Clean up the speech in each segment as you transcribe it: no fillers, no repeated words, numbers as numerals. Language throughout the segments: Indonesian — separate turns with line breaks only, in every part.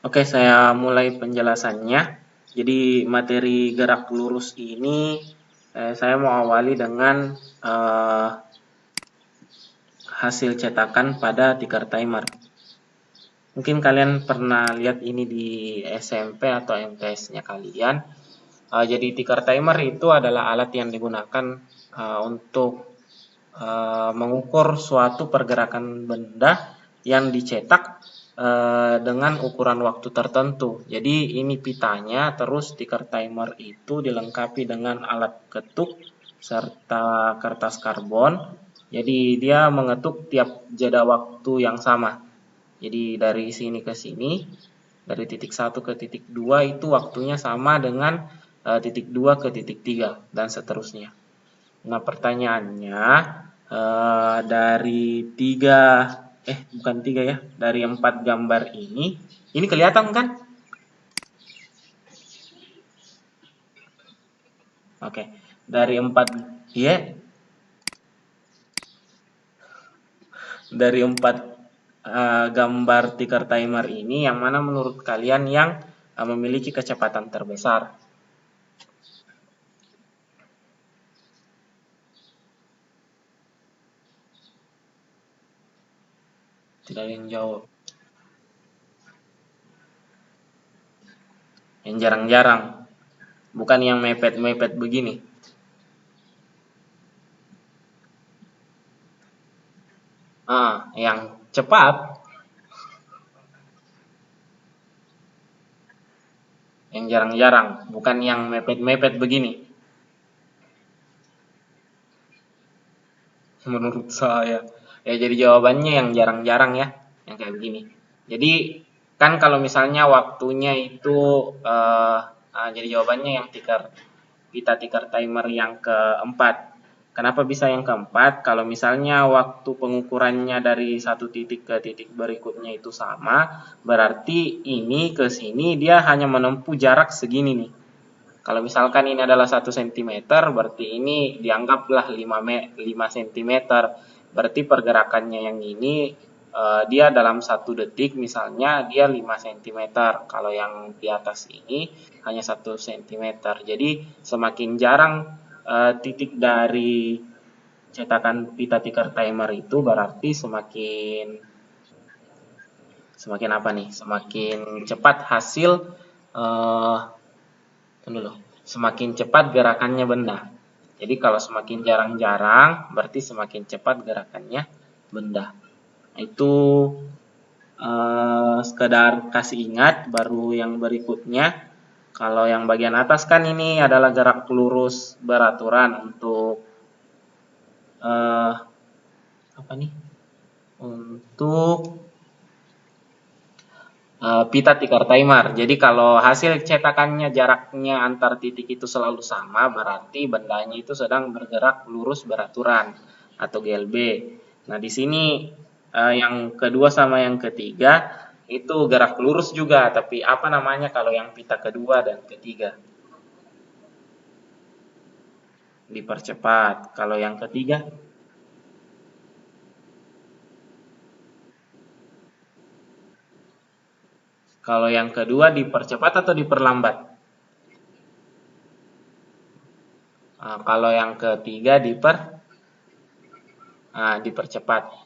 Oke, saya mulai penjelasannya. Jadi materi gerak lurus ini saya mau awali dengan hasil cetakan pada tikar timer. Mungkin kalian pernah lihat ini di SMP atau MTS-nya kalian. Jadi tikar timer itu adalah alat yang digunakan untuk mengukur suatu pergerakan benda yang dicetak dengan ukuran waktu tertentu. Jadi ini pitanya, terus tikar timer itu dilengkapi dengan alat ketuk serta kertas karbon. Jadi dia mengetuk tiap jeda waktu yang sama. Jadi dari sini ke sini, dari titik 1 ke titik 2 itu waktunya sama dengan titik 2 ke titik 3 dan seterusnya. Nah, pertanyaannya dari bukan tiga ya, dari 4 gambar ini kelihatan kan? Oke, dari 4 ya, dari 4 gambar ticker timer ini, yang mana menurut kalian yang memiliki kecepatan terbesar? Tidak ada yang jawab. Yang jarang-jarang, bukan yang mepet-mepet begini. Yang cepat, yang jarang-jarang, bukan yang mepet-mepet begini. Menurut saya, ya jadi jawabannya yang jarang-jarang ya, yang kayak begini. Jadi kan kalau misalnya waktunya itu jadi jawabannya yang kita tikar timer yang keempat. Kenapa bisa yang keempat? Kalau misalnya waktu pengukurannya dari satu titik ke titik berikutnya itu sama, berarti ini ke sini dia hanya menempuh jarak segini nih. Kalau misalkan ini adalah 1 cm, berarti ini dianggaplah 5 cm. Berarti pergerakannya yang ini dia dalam 1 detik misalnya dia 5 cm. Kalau yang di atas ini hanya 1 cm. Jadi semakin jarang titik dari cetakan pita tikar timer itu berarti semakin apa nih? Semakin cepat hasil eh, dulu. Semakin cepat gerakannya benda. Jadi kalau semakin jarang-jarang, berarti semakin cepat gerakannya benda. Itu sekedar kasih ingat. Baru yang berikutnya, kalau yang bagian atas kan ini adalah gerak lurus beraturan untuk apa nih? Untuk pita tikar timer. Jadi kalau hasil cetakannya jaraknya antar titik itu selalu sama, berarti bendanya itu sedang bergerak lurus beraturan atau GLB. Nah, di sini yang kedua sama yang ketiga itu gerak lurus juga, tapi apa namanya kalau yang pita kedua dan ketiga? Dipercepat. Kalau yang ketiga, kalau yang kedua dipercepat atau diperlambat? Kalau yang ketiga dipercepat.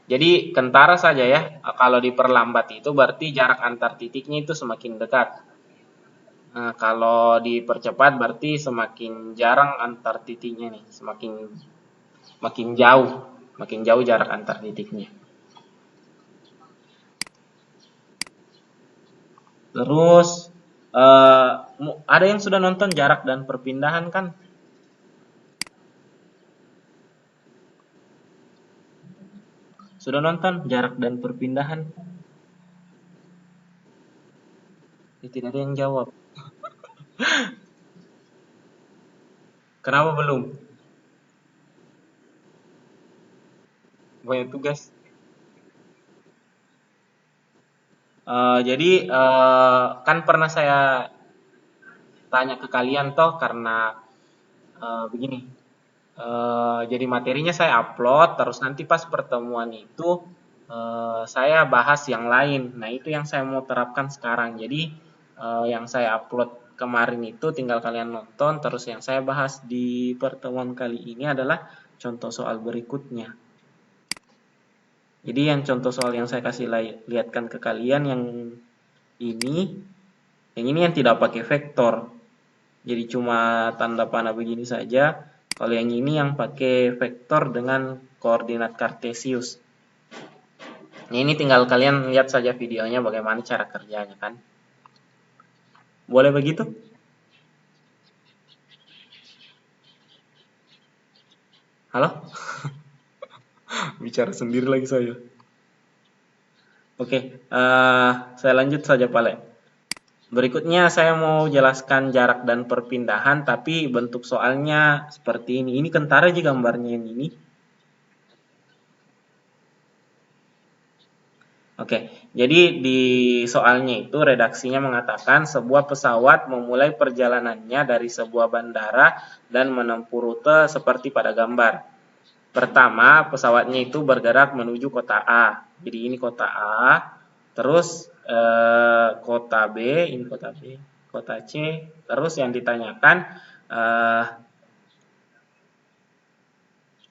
Jadi kentara saja ya. Kalau diperlambat itu berarti jarak antar titiknya itu semakin dekat. Kalau dipercepat berarti semakin jarang antar titiknya nih, semakin makin jauh, makin jauh jarak antar titiknya. Terus ada yang sudah nonton Jarak dan Perpindahan kan? Sudah nonton Jarak dan Perpindahan? Tidak ada yang jawab. Kenapa belum? Banyak tugas. Jadi kan pernah saya tanya ke kalian toh karena begini. Jadi materinya saya upload, terus nanti pas pertemuan itu saya bahas yang lain. Nah, itu yang saya mau terapkan sekarang. Jadi, yang saya upload kemarin itu tinggal kalian nonton, terus yang saya bahas di pertemuan kali ini adalah contoh soal berikutnya. Jadi yang contoh soal yang saya kasih lihatkan ke kalian ini, yang ini yang tidak pakai vektor. Jadi cuma tanda panah begini saja. Kalau yang ini yang pakai vektor dengan koordinat kartesius. Nah, ini tinggal kalian lihat saja videonya bagaimana cara kerjanya kan. Boleh begitu? Halo? Bicara sendiri lagi saya. Oke, saya lanjut saja Pak Le. Berikutnya saya mau jelaskan jarak dan perpindahan, tapi bentuk soalnya seperti ini. Ini kentara aja gambarnya yang ini. Oke, jadi di soalnya itu redaksinya mengatakan sebuah pesawat memulai perjalanannya dari sebuah bandara dan menempuh rute seperti pada gambar. Pertama, pesawatnya itu bergerak menuju kota A. Jadi ini kota A, terus kota B, ini kota B, kota C. Terus yang ditanyakan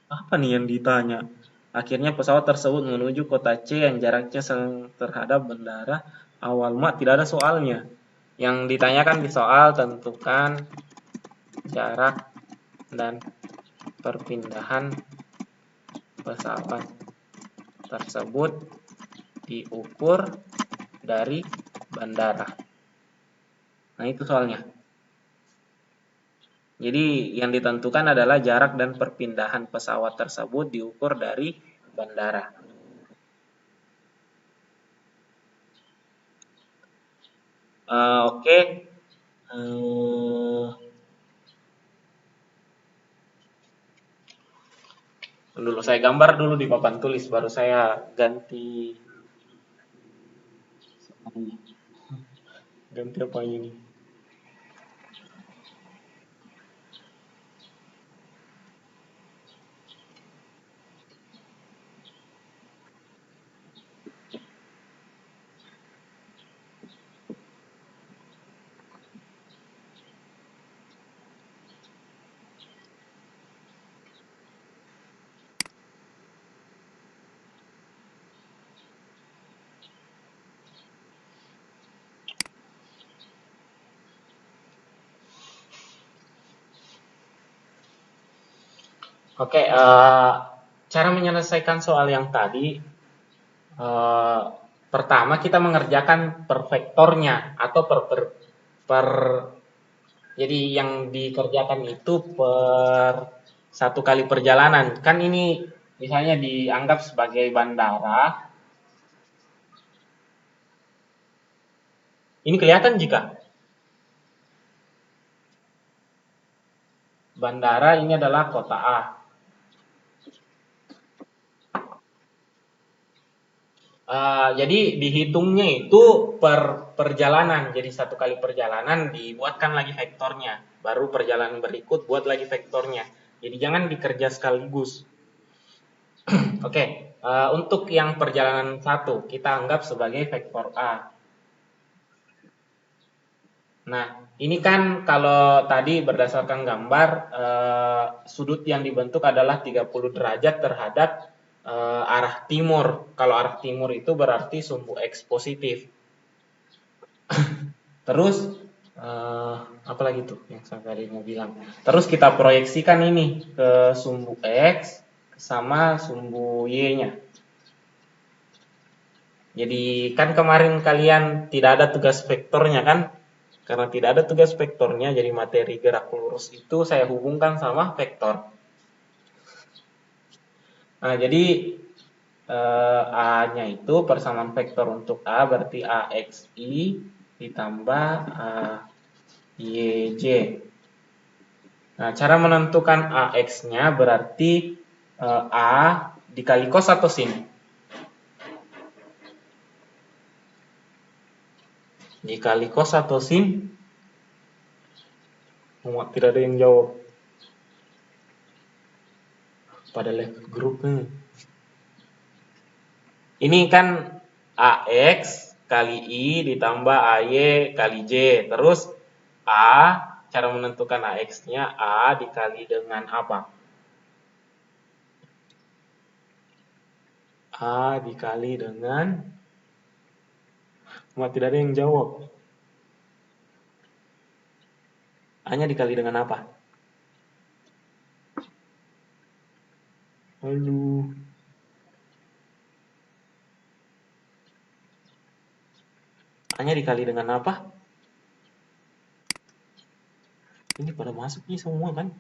apa nih yang ditanya? Akhirnya pesawat tersebut menuju kota C yang jaraknya terhadap bandara awal mat tidak ada soalnya. Yang ditanyakan di soal tentukan jarak dan perpindahan pesawat tersebut diukur dari bandara. Nah, itu soalnya. Jadi yang ditentukan adalah jarak dan perpindahan pesawat tersebut diukur dari bandara. Oke. Dulu saya gambar dulu di papan tulis, baru saya ganti apa ini. Oke, cara menyelesaikan soal yang tadi, pertama kita mengerjakan per vektornya atau per jadi yang dikerjakan itu per satu kali perjalanan. Kan ini misalnya dianggap sebagai bandara. Ini kelihatan jika bandara ini adalah kota A. Jadi dihitungnya itu per perjalanan. Jadi satu kali perjalanan dibuatkan lagi vektornya. Baru perjalanan berikut buat lagi vektornya. Jadi jangan dikerja sekaligus. Oke, untuk yang perjalanan satu kita anggap sebagai vektor A. Nah, ini kan kalau tadi berdasarkan gambar, sudut yang dibentuk adalah 30 derajat terhadap arah timur. Kalau arah timur itu berarti sumbu X positif. Terus, apa lagi tuh yang saya tadi mau bilang. Terus kita proyeksikan ini ke sumbu X sama sumbu Y-nya. Jadi kan kemarin kalian tidak ada tugas vektornya kan? Karena tidak ada tugas vektornya, jadi materi gerak lurus itu saya hubungkan sama vektor. Nah, jadi A-nya itu persamaan vektor untuk A berarti AXI ditambah AYJ. Nah, cara menentukan AX-nya berarti A dikali cos atau sin? Dikali cos atau sin? Tidak ada yang jawab. Pada left grupnya. Ini kan AX kali I ditambah AY kali J. Terus A, cara menentukan AX-nya A dikali dengan apa? A dikali dengan... tidak ada yang jawab. A-nya dikali dengan apa? Aduh. A-nya dikali dengan apa? Ini pada masuk nih semua kan?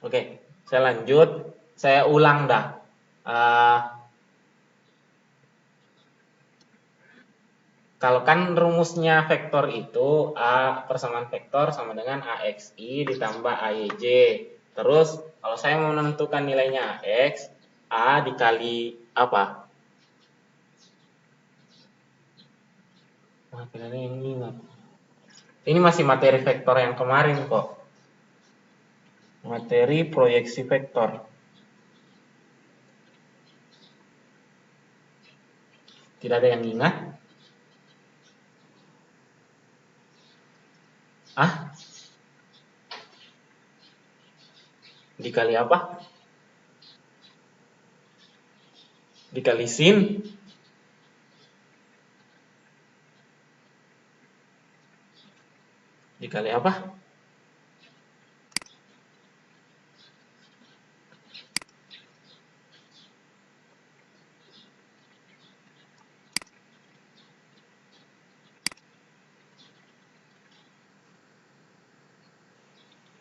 Oke, saya lanjut. Saya ulang dah. Kalau kan rumusnya vektor itu A persamaan vektor sama dengan AXI ditambah AYJ. Terus kalau saya mau menentukan nilainya AX, A dikali apa? Tidak ada yang ingat. Ini masih materi vektor yang kemarin kok. Materi proyeksi vektor. Tidak ada yang ingat? Ah? Dikali apa? Dikali sin? Dikali apa?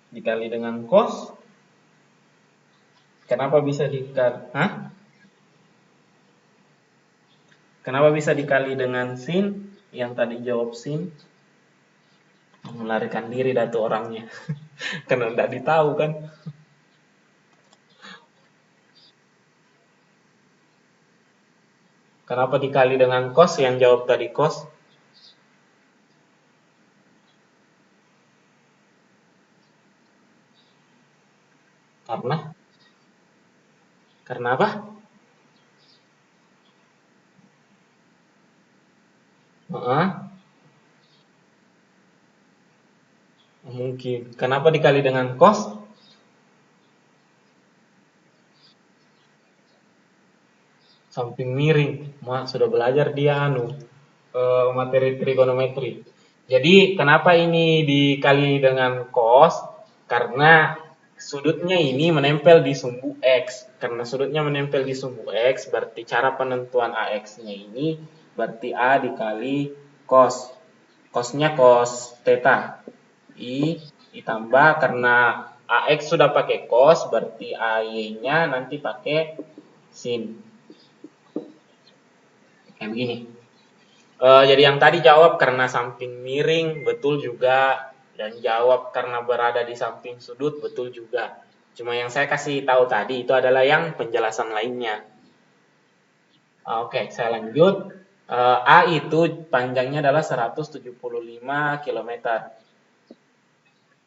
Dikali dengan cos? Kenapa bisa dikali? Hah? Kenapa bisa dikali dengan sin? Yang tadi jawab sin. Melarikan diri datu orangnya. Karena tidak ditahu kan. Kenapa dikali dengan cos? Yang jawab tadi cos. Karena apa? Mungkin. Kenapa dikali dengan cos? Samping miring. Sudah belajar dia materi trigonometri. Jadi kenapa ini dikali dengan cos? Karena sudutnya ini menempel di sumbu X. Karena sudutnya menempel di sumbu X, berarti cara penentuan AX-nya ini berarti A dikali cos. Cosnya cos theta. I ditambah karena AX sudah pakai cos, berarti AY-nya nanti pakai sin. Kayak begini. Jadi yang tadi jawab karena samping miring, betul juga. Dan jawab karena berada di samping sudut, betul juga. Cuma yang saya kasih tahu tadi itu adalah yang penjelasan lainnya. Oke, saya lanjut. A itu panjangnya adalah 175 km.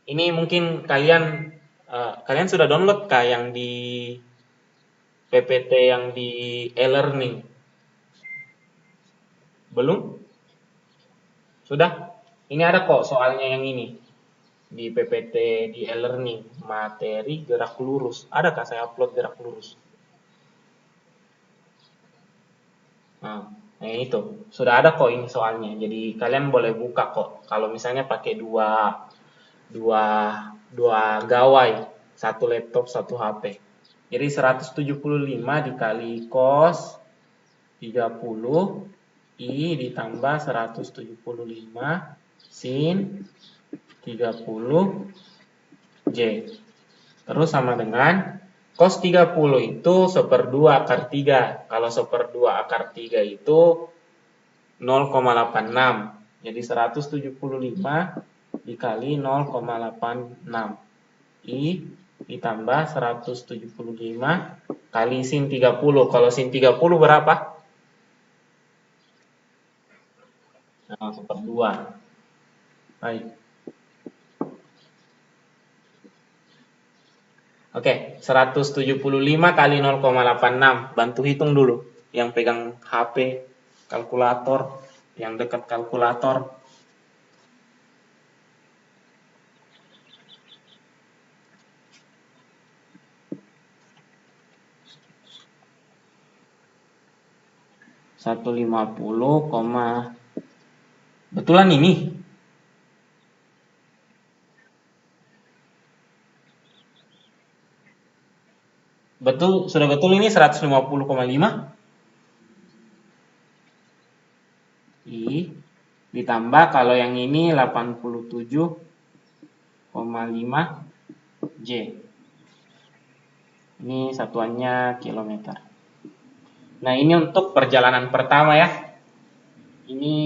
Ini mungkin kalian sudah download kah yang di PPT yang di e-learning? Belum? Sudah? Ini ada kok soalnya yang ini. Di PPT di e-learning, materi gerak lurus. Adakah saya upload gerak lurus? Nah, itu. Sudah ada kok ini soalnya. Jadi kalian boleh buka kok. Kalau misalnya pakai dua gawai, satu laptop, satu HP. Jadi 175 dikali cos 30 I ditambah 175 sin 30 J. Terus sama dengan Cos 30 itu 1/2 akar 3. Kalau 1/2 akar 3 itu 0,86. Jadi 175 dikali 0,86. I ditambah 175 kali sin 30. Kalau sin 30 berapa? Nah, 1/2. Baik. Oke, 175 kali 0,86. Bantu hitung dulu. Yang pegang HP, kalkulator, yang dekat kalkulator. Satu lima puluh, betulan ini. Betul, sudah betul ini 150,5. I ditambah kalau yang ini 87,5 J. Ini satuannya kilometer. Nah, ini untuk perjalanan pertama ya. Ini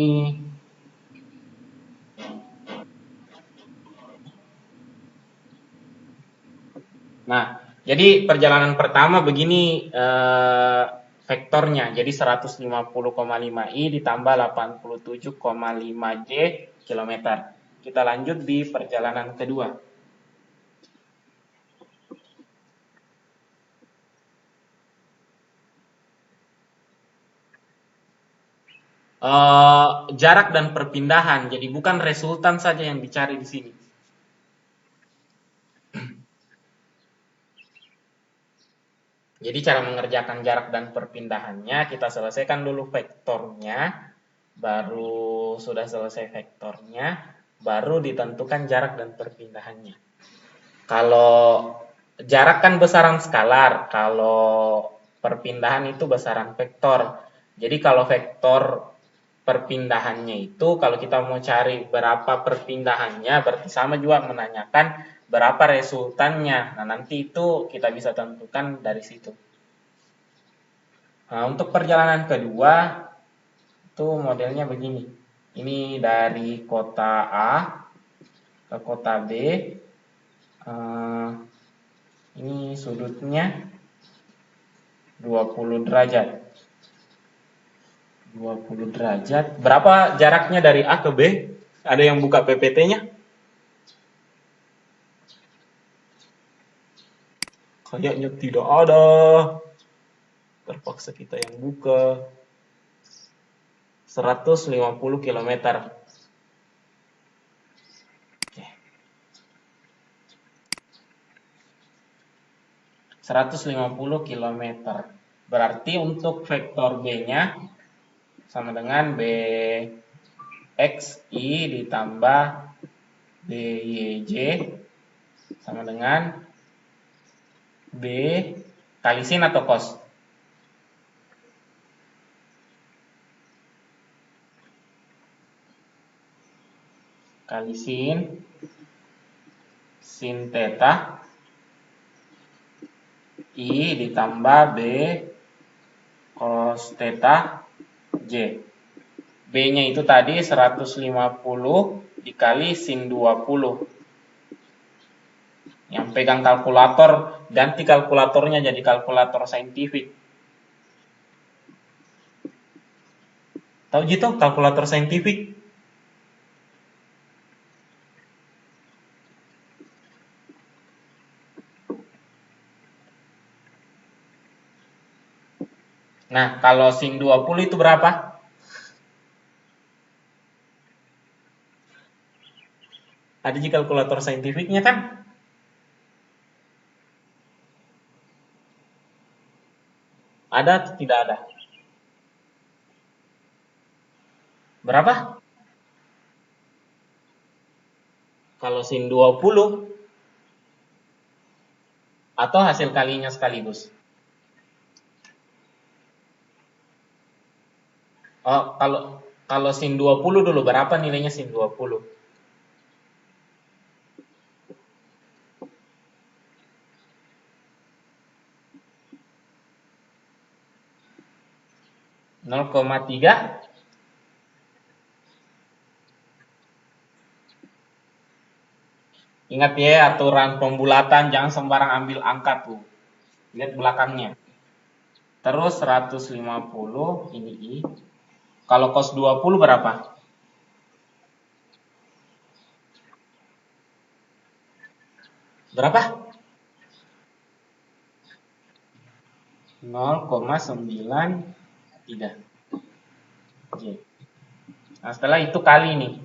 Nah, jadi perjalanan pertama begini vektornya. Jadi 150,5 I ditambah 87,5 J kilometer. Kita lanjut di perjalanan kedua. Jarak dan perpindahan. Jadi bukan resultan saja yang dicari di sini. Jadi cara mengerjakan jarak dan perpindahannya kita selesaikan dulu vektornya, baru sudah selesai vektornya, baru ditentukan jarak dan perpindahannya. Kalau jarak kan besaran skalar, kalau perpindahan itu besaran vektor. Jadi kalau vektor perpindahannya itu, kalau kita mau cari berapa perpindahannya, berarti sama juga menanyakan berapa resultannya. Nah, nanti itu kita bisa tentukan dari situ. Nah, untuk perjalanan kedua, itu modelnya begini. Ini dari kota A ke kota B. Ini sudutnya 20 derajat. 20 derajat. Berapa jaraknya dari A ke B? Ada yang buka PPT-nya? Kayaknya tidak ada. Terpaksa kita yang buka. 150 km. Oke. 150 km. Berarti untuk vektor B-nya sama dengan BXI ditambah BYJ sama dengan B kali sin atau cos? Kali sin theta I ditambah B cos theta J. B-nya itu tadi 150 dikali sin 20. Yang pegang kalkulator, ganti kalkulatornya jadi kalkulator saintifik. Tahu gitu kalkulator saintifik? Nah, kalau sin 20 itu berapa? Ada di kalkulator saintifiknya kan? Ada atau tidak ada? Berapa? Kalau sin 20 atau hasil kalinya sekaligus? Oh, kalau sin 20 dulu berapa nilainya sin 20? 0,3. Ingat ya aturan pembulatan, jangan sembarang ambil angka tuh. Lihat belakangnya. Terus 150 ini I. Kalau cos 20 berapa? Berapa? 0,93 J. Nah, setelah itu kali nih.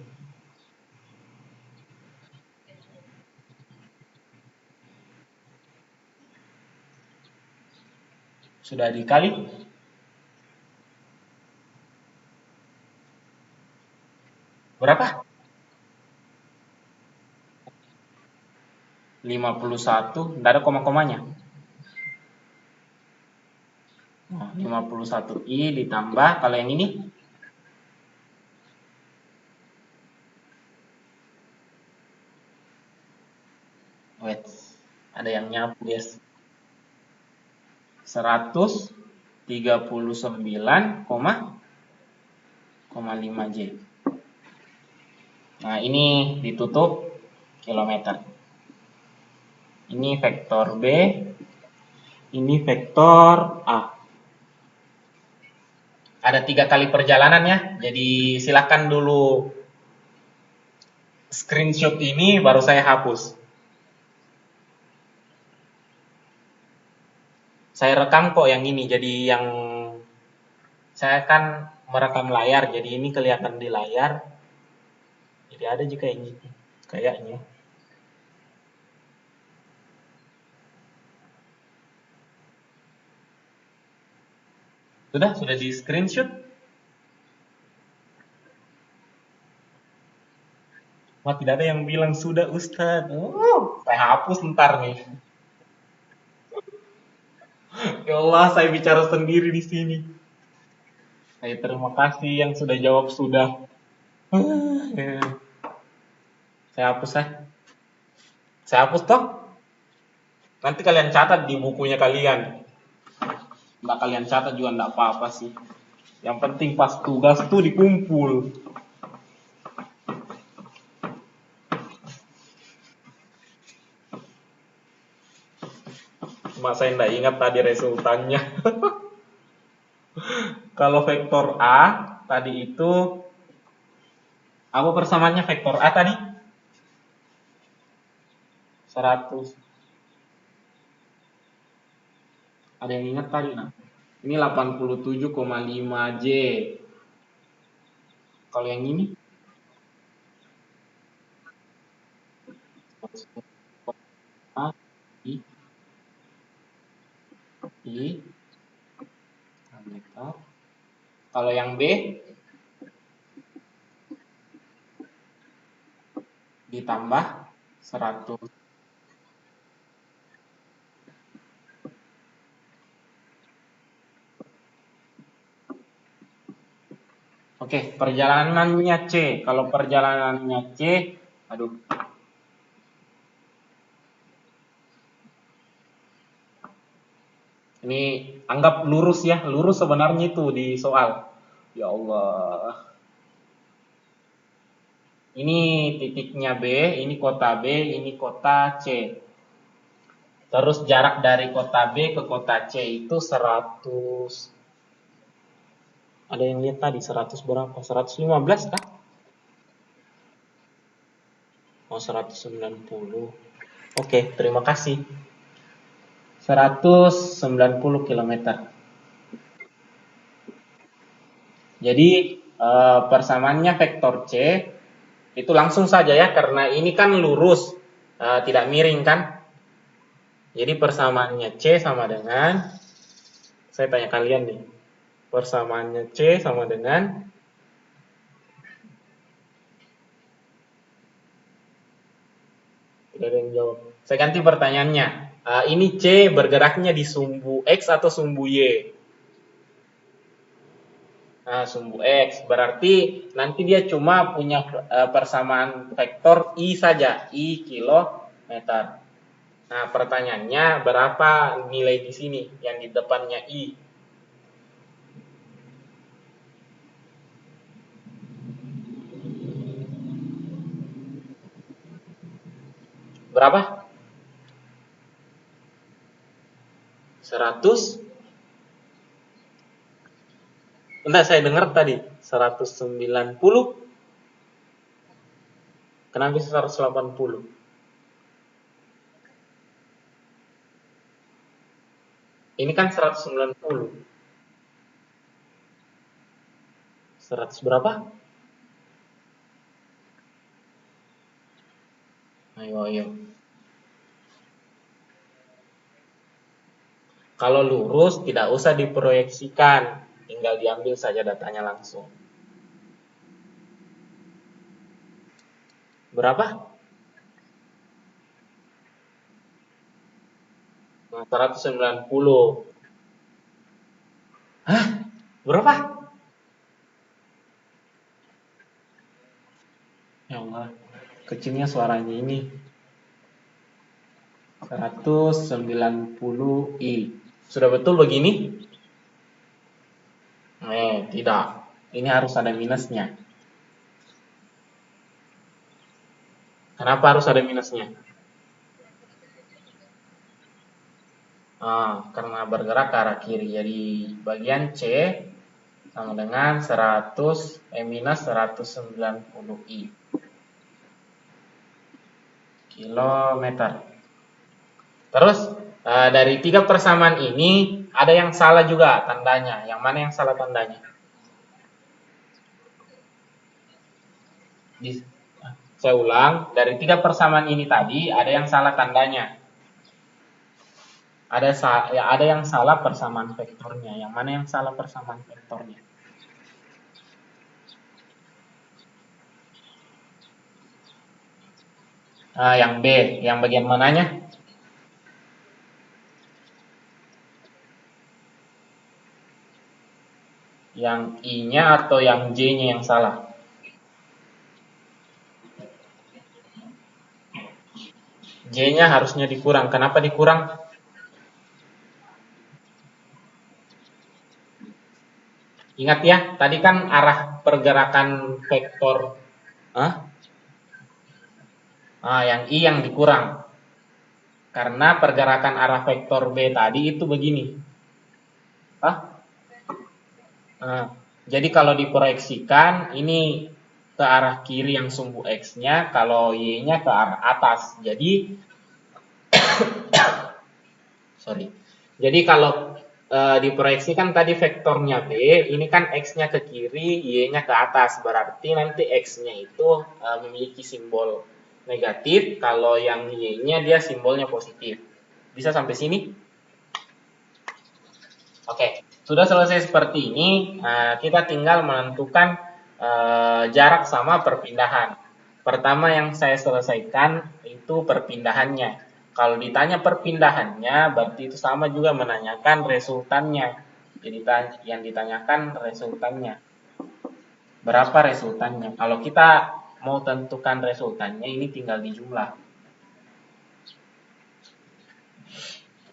Sudah dikali. Berapa? 51. Tidak ada koma-komanya. Nah, 51 I ditambah, kalau yang ini wait, ada yang nyapu guys. 139,5 J. Nah, ini ditutup kilometer. Ini vektor B, ini vektor A. Ada 3 kali perjalanan ya, jadi silakan dulu screenshot ini baru saya hapus. Saya rekam kok yang ini, jadi yang saya kan merekam layar, jadi ini kelihatan di layar. Jadi ada juga yang ini, kayaknya. Sudah di screenshot? Wah, tidak ada yang bilang sudah Ustadz. Saya hapus ntar nih. Ya Allah, saya bicara sendiri di sini. Saya terima kasih yang sudah jawab sudah. Saya hapus ya. Saya hapus toh. Nanti kalian catat di bukunya kalian. Nggak kalian catat juga nggak apa-apa sih. Yang penting pas tugas tuh dikumpul. Cuma saya nggak ingat tadi resultannya. Kalau vektor A tadi itu apa persamaannya vektor A tadi? 100. Ada yang ingat tadi nah? Ini 87,5 J. Kalau yang ini? A, I, meter. Kalau yang B ditambah 100. Oke, perjalanannya C. Kalau perjalanannya C, aduh. Ini anggap lurus ya, lurus sebenarnya itu di soal. Ya Allah. Ini titiknya B, ini kota B, ini kota C. Terus jarak dari kota B ke kota C itu 100. Ada yang lihat tadi 100 berapa? 115 kah? Oh, 190. Oke, terima kasih. 190 km. Jadi persamaannya vektor C itu langsung saja ya, karena ini kan lurus, tidak miring kan. Jadi persamaannya C sama dengan, saya tanya kalian nih, persamaannya C sama dengan, tidak ada yang jawab. Saya ganti pertanyaannya. Ini C bergeraknya di sumbu X atau sumbu Y? Nah, sumbu X. Berarti nanti dia cuma punya persamaan vektor I saja. I kilometer. Nah, pertanyaannya berapa nilai di sini yang di depannya I? berapa? 100? Enggak, saya dengar tadi 190. Kenapa bisa 180? Ini kan 190. 100 berapa? Ayo, ayo. Kalau lurus tidak usah diproyeksikan, tinggal diambil saja datanya langsung. Berapa? 190. Hah? Berapa? Ya Allah, kecilnya suaranya ini. 190i. Sudah betul begini? Tidak. Ini harus ada minusnya. Kenapa harus ada minusnya? Karena bergerak ke arah kiri. Jadi bagian C sama dengan 100 minus 190i kilometer. Terus dari 3 persamaan ini ada yang salah juga tandanya. Yang mana yang salah tandanya? Saya ulang, dari 3 persamaan ini tadi ada yang salah tandanya. Ada yang salah persamaan vektornya. Yang mana yang salah persamaan vektornya? Yang B, yang bagian mananya? Yang I-nya atau yang J-nya yang salah? J-nya harusnya dikurang. Kenapa dikurang? Ingat ya, tadi kan arah pergerakan vektor. Yang I yang dikurang. Karena pergerakan arah vektor B tadi itu begini. Jadi kalau diproyeksikan, ini ke arah kiri yang sumbu X-nya, kalau Y-nya ke arah atas. Jadi, Jadi kalau diproyeksikan tadi vektornya B, ini kan X-nya ke kiri, Y-nya ke atas. Berarti nanti X-nya itu memiliki simbol negatif, kalau yang Y-nya dia simbolnya positif. Bisa sampai sini? Oke, sudah selesai seperti ini, kita tinggal menentukan jarak sama perpindahan. Pertama yang saya selesaikan itu perpindahannya. Kalau ditanya perpindahannya, berarti itu sama juga menanyakan resultannya. Jadi yang ditanyakan resultannya. Berapa resultannya? Kalau kita mau tentukan resultannya, ini tinggal dijumlah.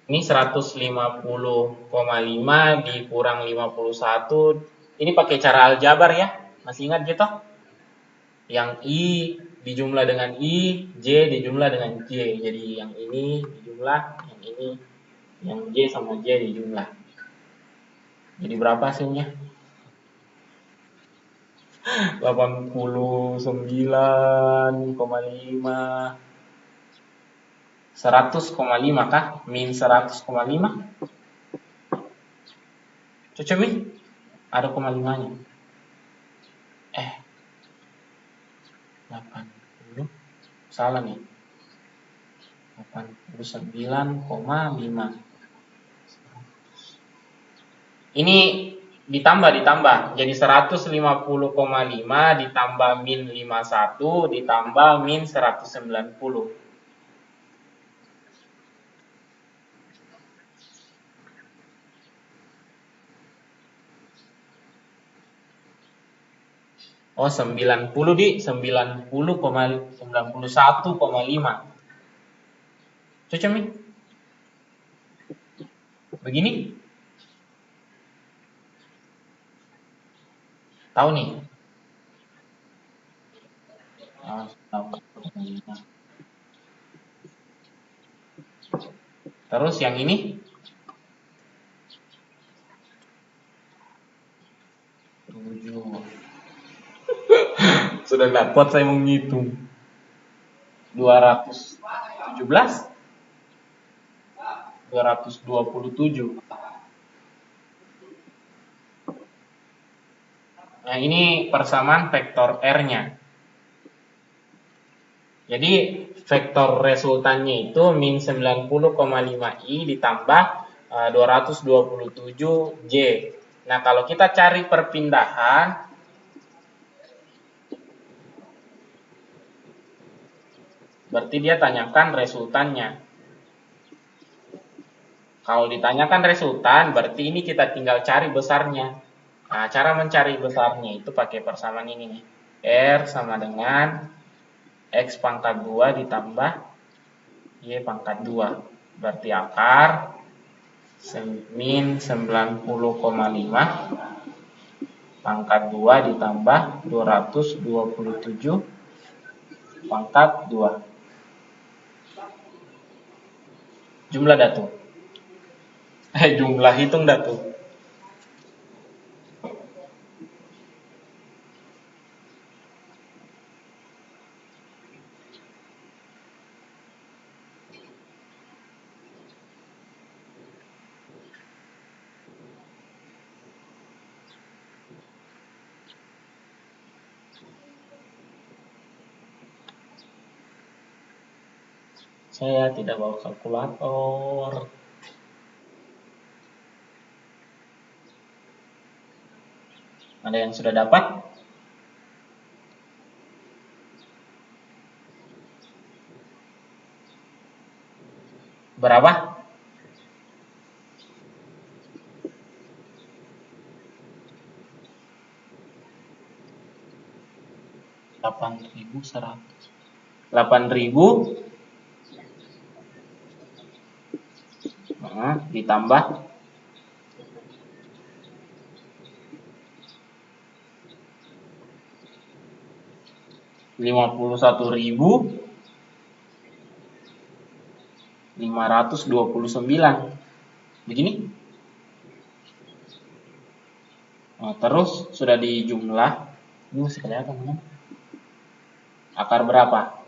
Ini 150,5 dikurang 51. Ini pakai cara aljabar ya. Masih ingat gitu? Yang I dijumlah dengan I, J dijumlah dengan J. Jadi yang ini dijumlah, yang ini, yang J sama J dijumlah. Jadi berapa hasilnya? 89,5. 100,5 kah? Min 100,5? Cocok Mi? Ada koma limanya. 80. Salah nih. 89,5. Ini ditambah. Jadi 150,5 ditambah min 51 ditambah min 190. Oh, 90 di 91,5. Cocok Mi? Begini? Tahu nih? Tahu. Terus yang ini 7. Sudah nggak kuat saya menghitung. 217, 227. Nah, ini persamaan vektor R-nya. Jadi vektor resultannya itu min 90,5i ditambah 227J. Nah, kalau kita cari perpindahan, berarti dia tanyakan resultannya. Kalau ditanyakan resultan, berarti ini kita tinggal cari besarnya. Nah, cara mencari besarnya itu pakai persamaan ini nih. R sama dengan X pangkat 2 ditambah Y pangkat 2. Berarti akar min 90,5 pangkat 2 ditambah 227 pangkat 2. Jumlah datu. Jumlah hitung datu. Saya tidak bawa kalkulator. Ada yang sudah dapat? Berapa? $8.100. 8.000 ditambah 51.529. Begini. Nah, terus sudah dijumlah. Ini masih kelihatan kan? Akar berapa?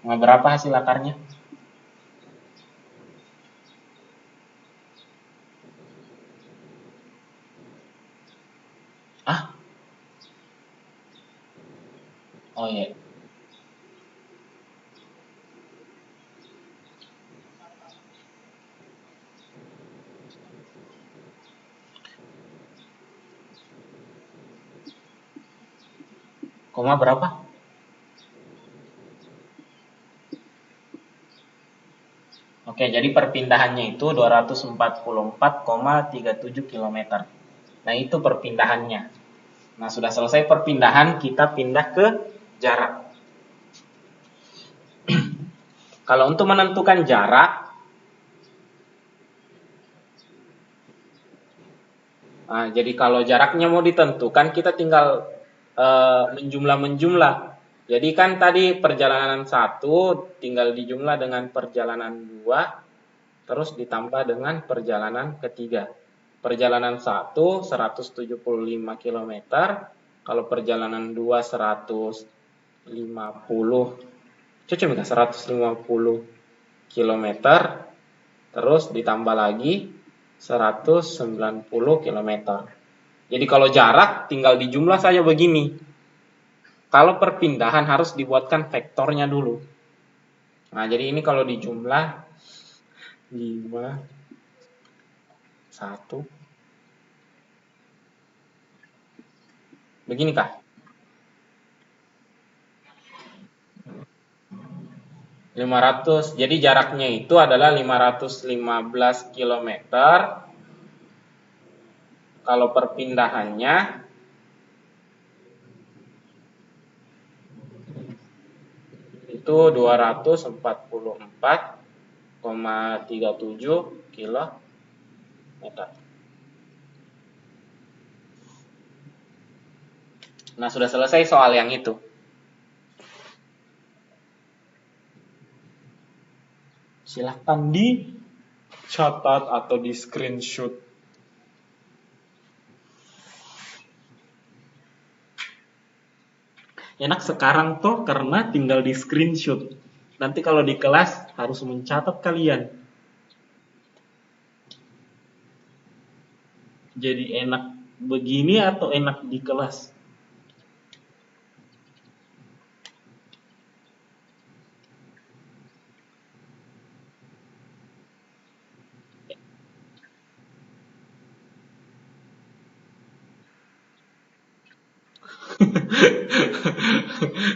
Nah, berapa hasil akarnya? Ah? Oh iya. Koma berapa? Oke, jadi perpindahannya itu 244,37 km. Nah, itu perpindahannya. Nah, sudah selesai perpindahan, kita pindah ke jarak. Kalau untuk menentukan jarak, nah, jadi kalau jaraknya mau ditentukan, kita tinggal menjumlah. Jadi kan tadi perjalanan 1 tinggal dijumlah dengan perjalanan 2, terus ditambah dengan perjalanan ketiga. Perjalanan 1 175 km, kalau perjalanan 2 150 km, terus ditambah lagi 190 km. Jadi kalau jarak tinggal dijumlah saja begini. Kalau perpindahan harus dibuatkan vektornya dulu. Nah, jadi ini kalau dijumlah 5 1 begini kah? 500. Jadi jaraknya itu adalah 515 km. Kalau perpindahannya itu 244,37 km. Nah, sudah selesai soal yang itu. Silahkan dicatat atau di screenshot. Enak sekarang tuh karena tinggal di screenshot. Nanti kalau di kelas harus mencatat kalian. Jadi enak begini atau enak di kelas?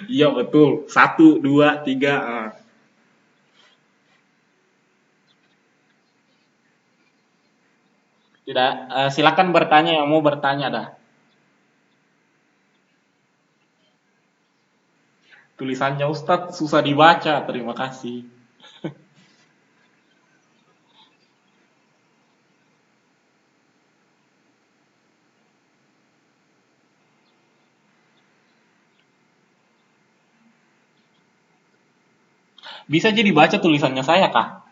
Iya betul. Satu, dua, tiga. Tidak, silakan bertanya yang mau bertanya dah. Tulisannya Ustadz susah dibaca. Terima kasih. Bisa jadi baca tulisannya saya kah?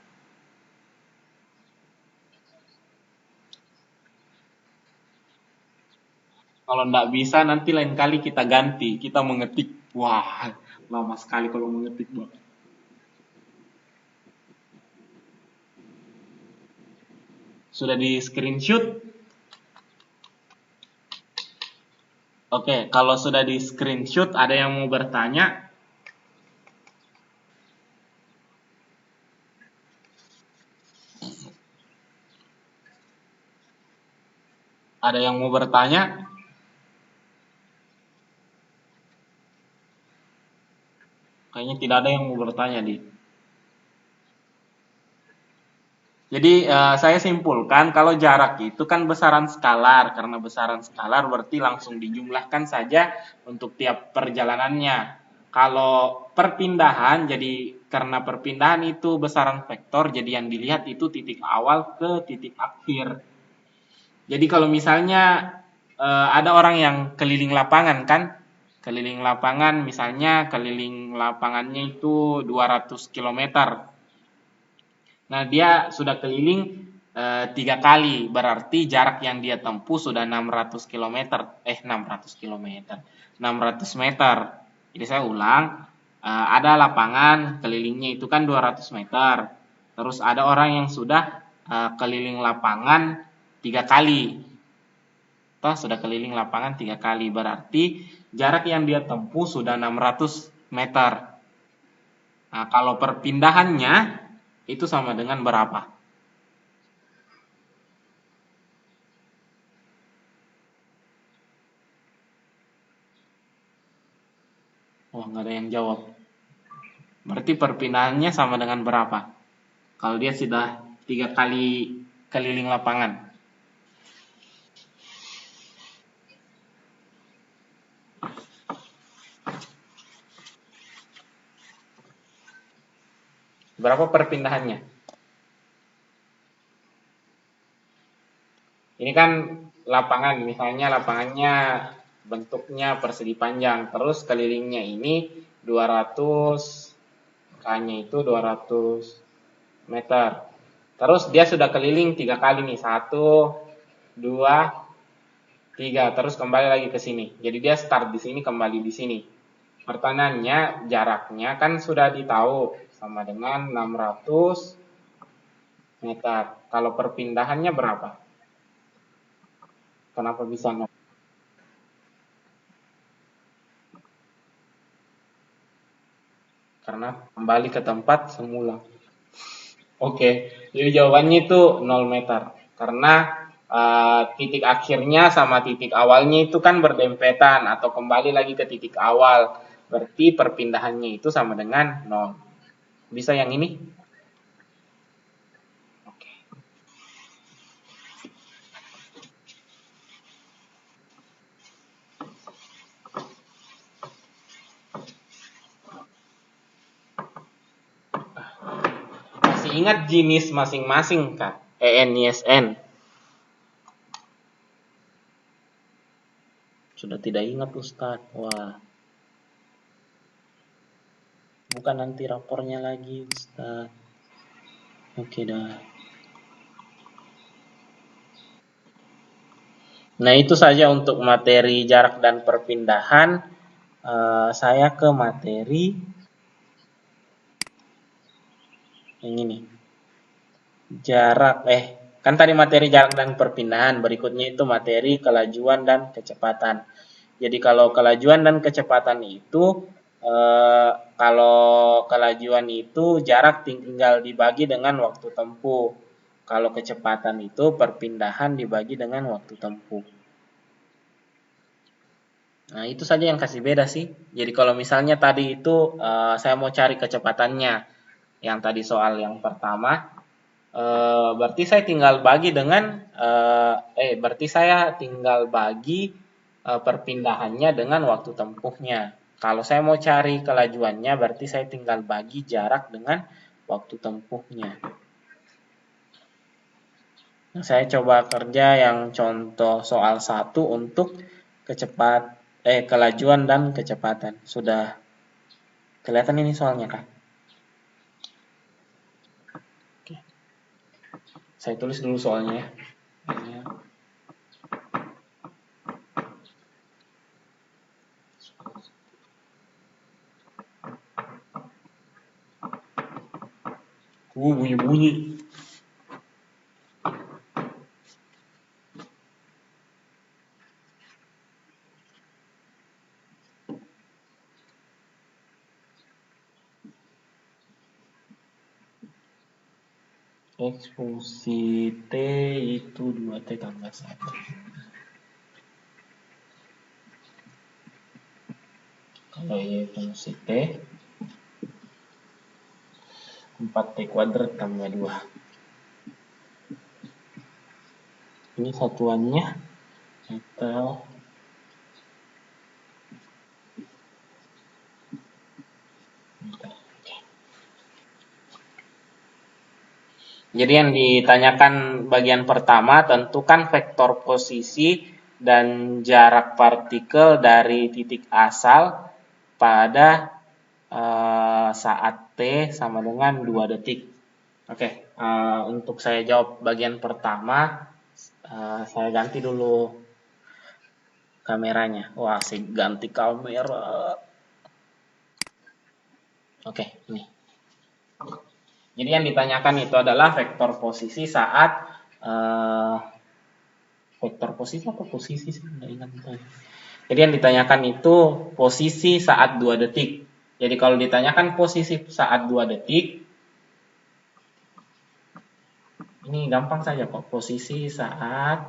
Kalau nggak bisa nanti lain kali kita ganti. Kita mengetik. Wah, lama sekali kalau mengetik, Bang. Sudah di screenshot? Oke, kalau sudah di screenshot ada yang mau bertanya? Ada yang mau bertanya? Kayaknya tidak ada yang mau bertanya, Di. Jadi saya simpulkan kalau jarak itu kan besaran skalar. Karena besaran skalar berarti langsung dijumlahkan saja untuk tiap perjalanannya. Kalau perpindahan, jadi karena perpindahan itu besaran vektor, jadi yang dilihat itu titik awal ke titik akhir. Jadi kalau misalnya ada orang yang keliling lapangan kan, keliling lapangan misalnya keliling lapangannya itu 200 kilometer. Nah, dia sudah keliling 3 kali, berarti jarak yang dia tempuh sudah 600 kilometer. 600 kilometer. 600 meter. Jadi saya ulang, ada lapangan kelilingnya itu kan 200 meter. Terus ada orang yang sudah keliling lapangan 3 kali. Toh sudah keliling lapangan 3 kali, berarti jarak yang dia tempuh sudah 600 meter. Nah, kalau perpindahannya itu sama dengan berapa? Oh, nggak ada yang jawab. Berarti perpindahannya sama dengan berapa? Kalau dia sudah 3 kali keliling lapangan. Berapa perpindahannya? Ini kan lapangan, misalnya lapangannya bentuknya persegi panjang, terus kelilingnya ini 200, K-nya itu 200 meter. Terus dia sudah keliling 3 kali nih, 1, 2, 3, terus kembali lagi ke sini. Jadi dia start di sini, kembali di sini. Pertanyaannya, jaraknya kan sudah ditahu sama dengan 600 meter. Kalau perpindahannya berapa? Kenapa bisa 0? Karena kembali ke tempat semula. Oke, jadi jawabannya itu 0 meter. Karena titik akhirnya sama titik awalnya itu kan berdempetan atau kembali lagi ke titik awal. Berarti perpindahannya itu sama dengan 0. Bisa yang ini? Oke. Masih ingat jenis masing-masing kan? EN, ISN. Sudah tidak ingat Ustadz. Wah, bukan nanti rapornya lagi Ustadz. Oke dah. Nah, itu saja untuk materi jarak dan perpindahan. Saya ke materi yang ini. Kan tadi materi jarak dan perpindahan. Berikutnya itu materi kelajuan dan kecepatan. Jadi kalau kelajuan dan kecepatan itu, kalau kelajuan itu jarak tinggal dibagi dengan waktu tempuh. Kalau kecepatan itu perpindahan dibagi dengan waktu tempuh. Nah, itu saja yang kasih beda sih. Jadi kalau misalnya tadi itu saya mau cari kecepatannya, yang tadi soal yang pertama, berarti saya tinggal bagi dengan berarti saya tinggal bagi perpindahannya dengan waktu tempuhnya. Kalau saya mau cari kelajuannya, berarti saya tinggal bagi jarak dengan waktu tempuhnya. Nah, saya coba kerja yang contoh soal 1 untuk kelajuan dan kecepatan. Sudah kelihatan ini soalnya kan? Oke. Saya tulis dulu soalnya. Bunyi-bunyi. X fungsi T itu 2T tambah 1. Kalau Y fungsi T, 4T kuadrat tambah 2. Ini satuannya meter. Jadi yang ditanyakan bagian pertama, tentukan vektor posisi dan jarak partikel dari titik asal pada saat T sama dengan 2 detik. Oke, untuk saya jawab bagian pertama, saya ganti dulu kameranya. Wah, asik ganti kamera. Oke, ini. Jadi yang ditanyakan itu adalah vektor posisi saat vektor posisi apa posisi sih? Nggak ingat. Jadi yang ditanyakan itu posisi saat 2 detik. Jadi kalau ditanyakan posisi saat 2 detik, ini gampang saja kok. Posisi saat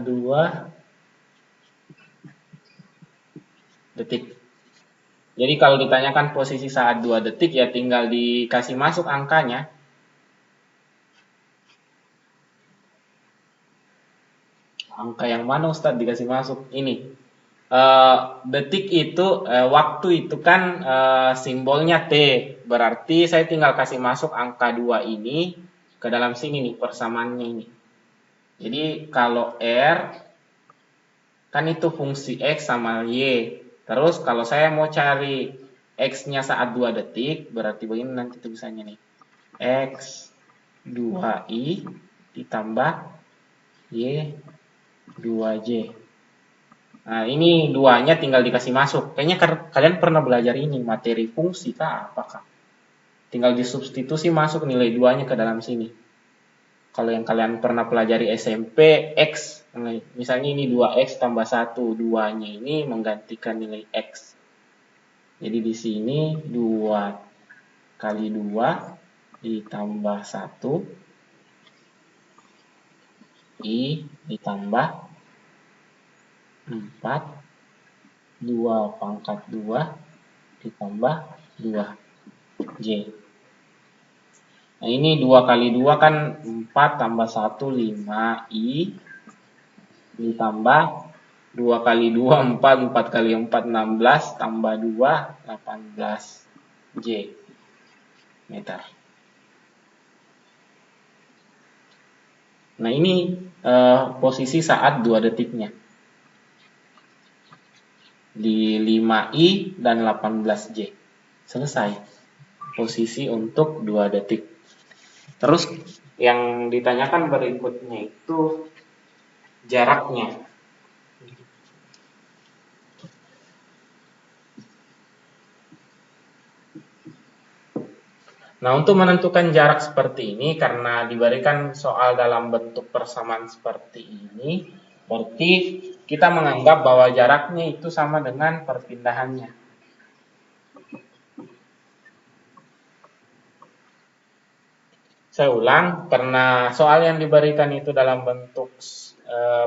2 detik. Jadi kalau ditanyakan posisi saat 2 detik ya tinggal dikasih masuk angkanya. Angka yang mana Ustadz dikasih masuk? Ini. Detik itu, waktu itu kan simbolnya T. Berarti saya tinggal kasih masuk angka 2 ini ke dalam sini nih persamaannya ini. Jadi kalau R kan itu fungsi X sama Y. Terus kalau saya mau cari X-nya saat 2 detik, berarti begini nanti tulisannya nih. X 2I ditambah Y 2J. Nah, ini duanya tinggal dikasih masuk. Kayaknya kalian pernah belajar ini, materi fungsi kah apakah? Tinggal disubstitusi masuk nilai 2-nya ke dalam sini. Kalau yang kalian pernah pelajari SMP, X. Misalnya ini 2X tambah 1. 2-nya ini menggantikan nilai X. Jadi di sini 2 kali 2 ditambah 1. I ditambah 4, 2 pangkat 2 ditambah 2 J. Nah ini 2 kali 2 kan 4 tambah 1 5 I ditambah 2 kali 2 4, 4 kali 4 16 tambah 2 18 J meter. Nah, ini posisi saat 2 detiknya. Di 5I dan 18J. Selesai. Posisi untuk 2 detik. Terus yang ditanyakan berikutnya itu jaraknya. Nah, untuk menentukan jarak seperti ini, karena diberikan soal dalam bentuk persamaan seperti ini, berarti kita menganggap bahwa jaraknya itu sama dengan perpindahannya. Saya ulang, karena soal yang diberikan itu dalam bentuk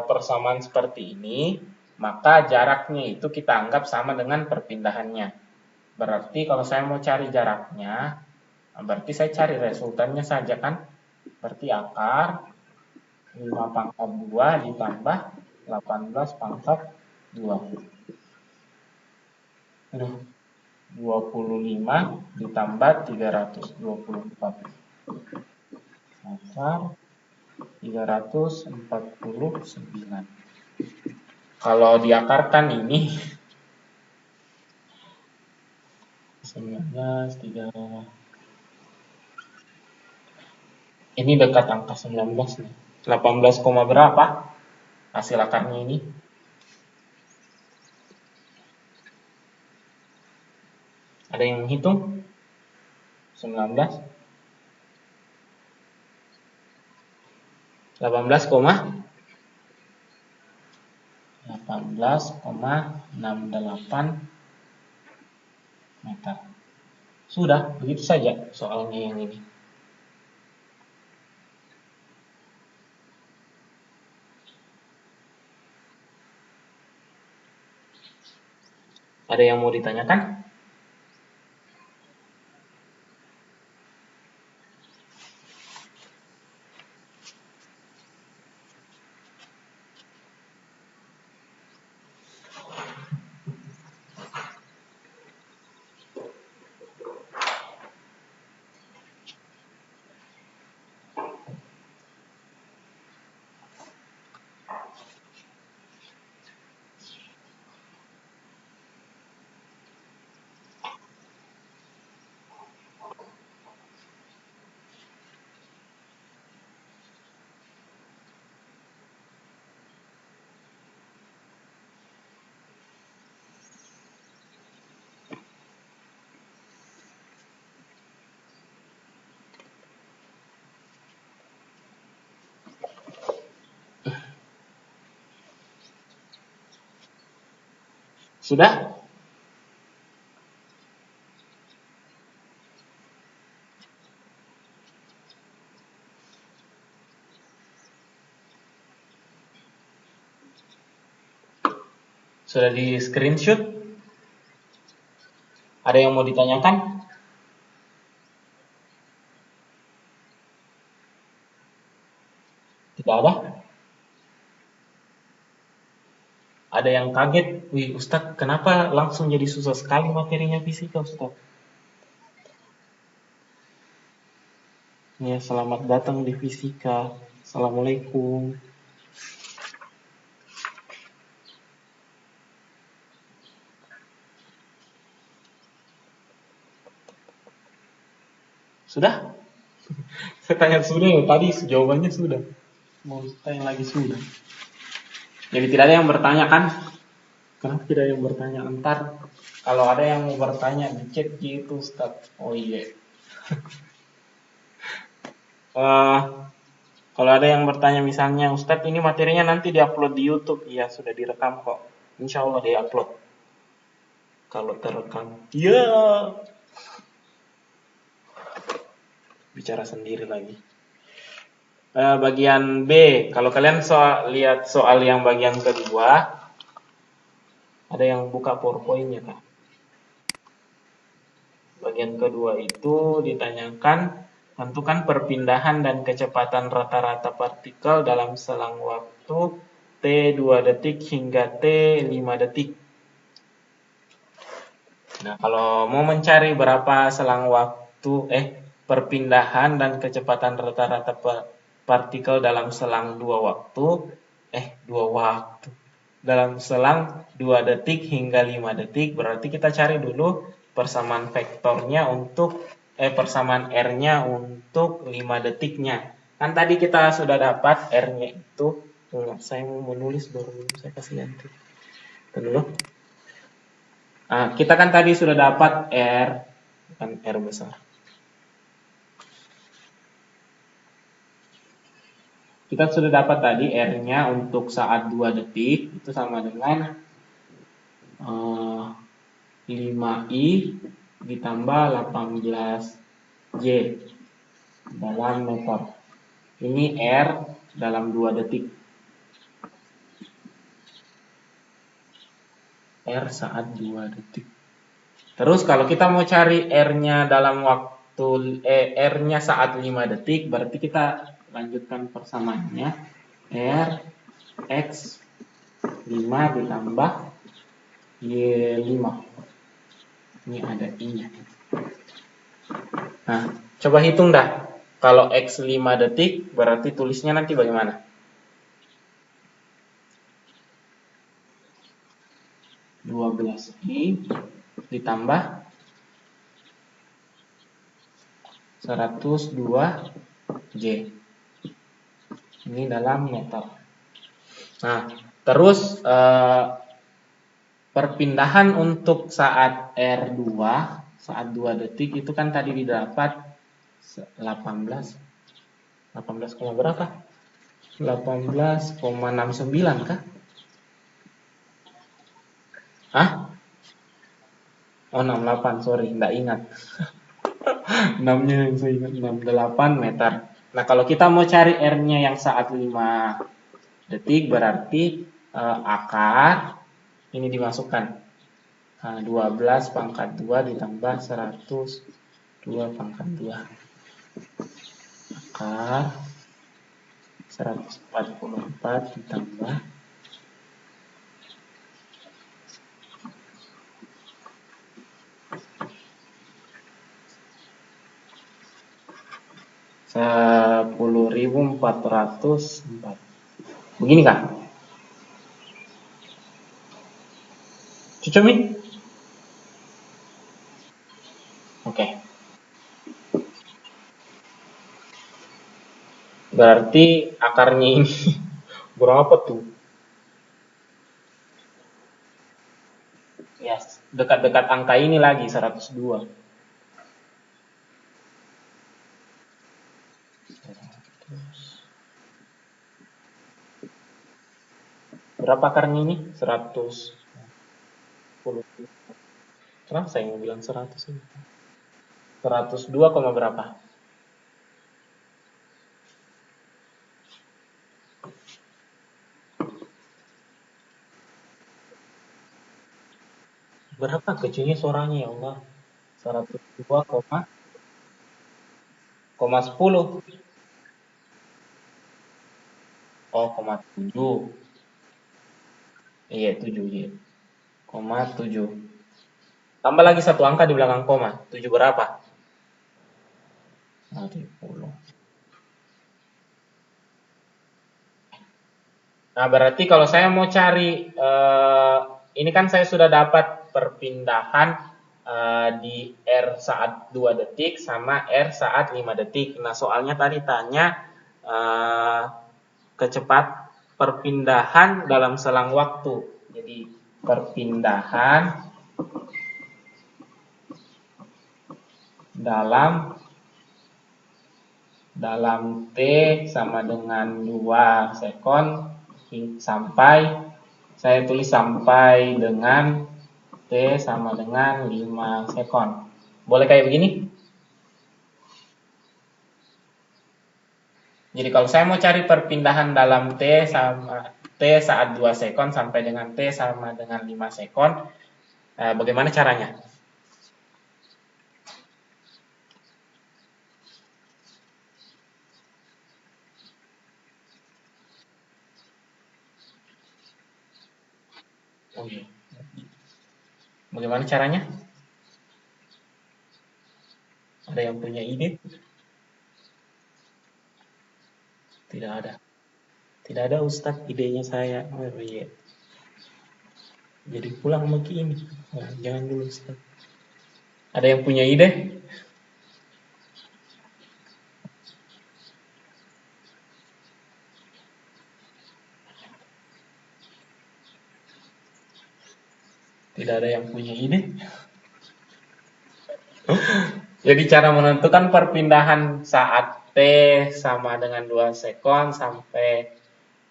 persamaan seperti ini, maka jaraknya itu kita anggap sama dengan perpindahannya. Berarti kalau saya mau cari jaraknya, berarti saya cari resultannya saja kan. Berarti akar 5 pangkat 2 ditambah 18 pangkat 2. Aduh, 25 ditambah 324. Akar 349. Kalau diakarkan ini 19, 3. Ini dekat angka 19 nih. 18, berapa hasil akarnya ini? Ada yang menghitung? 19 18,68 meter. Sudah, begitu saja soalnya yang ini. Ada yang mau ditanyakan? Sudah? Sudah di screenshot? Ada yang mau ditanyakan? Tidak ada? Ada yang kaget, wih Ustadz, kenapa langsung jadi susah sekali materinya fisika Ustadz? Ya, selamat datang di fisika. Assalamualaikum. Sudah? Saya tanya sudah ya, tadi jawabannya sudah. Mau tanya lagi sudah. Jadi tidak ada yang bertanya kan? Kenapa tidak ada yang bertanya? Entar kalau ada yang mau bertanya di chat gitu Ustaz. Oh iya. Kalau ada yang bertanya misalnya, Ustadz ini materinya nanti diupload di YouTube. Iya, sudah direkam kok. Insya Allah diupload. Kalau terekam. Iya. Bicara sendiri lagi. Bagian B. Kalau kalian lihat soal yang bagian kedua, ada yang buka PowerPoint-nya Kak. Bagian kedua itu ditanyakan, tentukan perpindahan dan kecepatan rata-rata partikel dalam selang waktu T 2 detik hingga T 5 detik. Nah, kalau mau mencari berapa selang waktu perpindahan dan kecepatan rata-rata partikel dalam selang dua waktu, dalam selang 2 detik hingga 5 detik, berarti kita cari dulu persamaan vektornya persamaan R-nya untuk 5 detiknya. Kan tadi kita sudah dapat R-nya itu, saya mau menulis baru saya kasih ganti. Dulu. Kita kan tadi sudah dapat R, kan R besar. Kita sudah dapat tadi R-nya untuk saat 2 detik itu sama dengan 5I ditambah 18J dalam meter. Ini R dalam 2 detik. R saat 2 detik. Terus kalau kita mau cari R-nya dalam R-nya saat 5 detik, berarti kita lanjutkan persamaannya. R X 5 ditambah Y5. Ini ada I-nya. Nah, coba hitung dah. Kalau X 5 detik, berarti tulisnya nanti bagaimana? I ditambah 102J. Ini dalam meter. Nah, terus perpindahan untuk saat R2, saat 2 detik itu kan tadi didapat 18 berapa? 18,69 kah? Hah? Oh 68, sorry, enggak ingat. 6-nya yang saya ingat 68 meter. Nah, kalau kita mau cari R-nya yang saat 5 detik berarti akar ini dimasukkan. 12 pangkat 2 ditambah 102 pangkat 2. Akar 144 ditambah 10.404. Begini kah? Cocok, Mi? Oke. Berarti akarnya ini berapa tuh? Ya, dekat-dekat angka ini lagi 102. Berapa akarnya ini? 110. Kenapa saya mau bilang 100 ini? 102, berapa? Berapa kecilnya suaranya ya Allah? 102, 10. Oh, 7. Iya, 7 iya. 7. Tambah lagi satu angka di belakang koma. 7 berapa? 10. Nah, berarti kalau saya mau cari, ini kan saya sudah dapat perpindahan di R saat 2 detik sama R saat 5 detik. Nah, soalnya tadi tanya kecepat perpindahan dalam selang waktu. Jadi, perpindahan dalam T sama dengan 2 sekon sampai, saya tulis sampai dengan T sama dengan 5 sekon. Boleh kayak begini? Jadi kalau saya mau cari perpindahan dalam T saat 2 sekon sampai dengan T sama dengan 5 sekon, bagaimana caranya? Oh iya. Bagaimana caranya? Ada yang punya ide? Tidak ada. Tidak ada Ustadz, idenya saya. Oh iya. Jadi pulang begini. Nah, jangan dulu Ustadz. Ada yang punya ide? Tidak ada yang punya ide? Jadi cara menentukan perpindahan saat T sama dengan 2 sekon sampai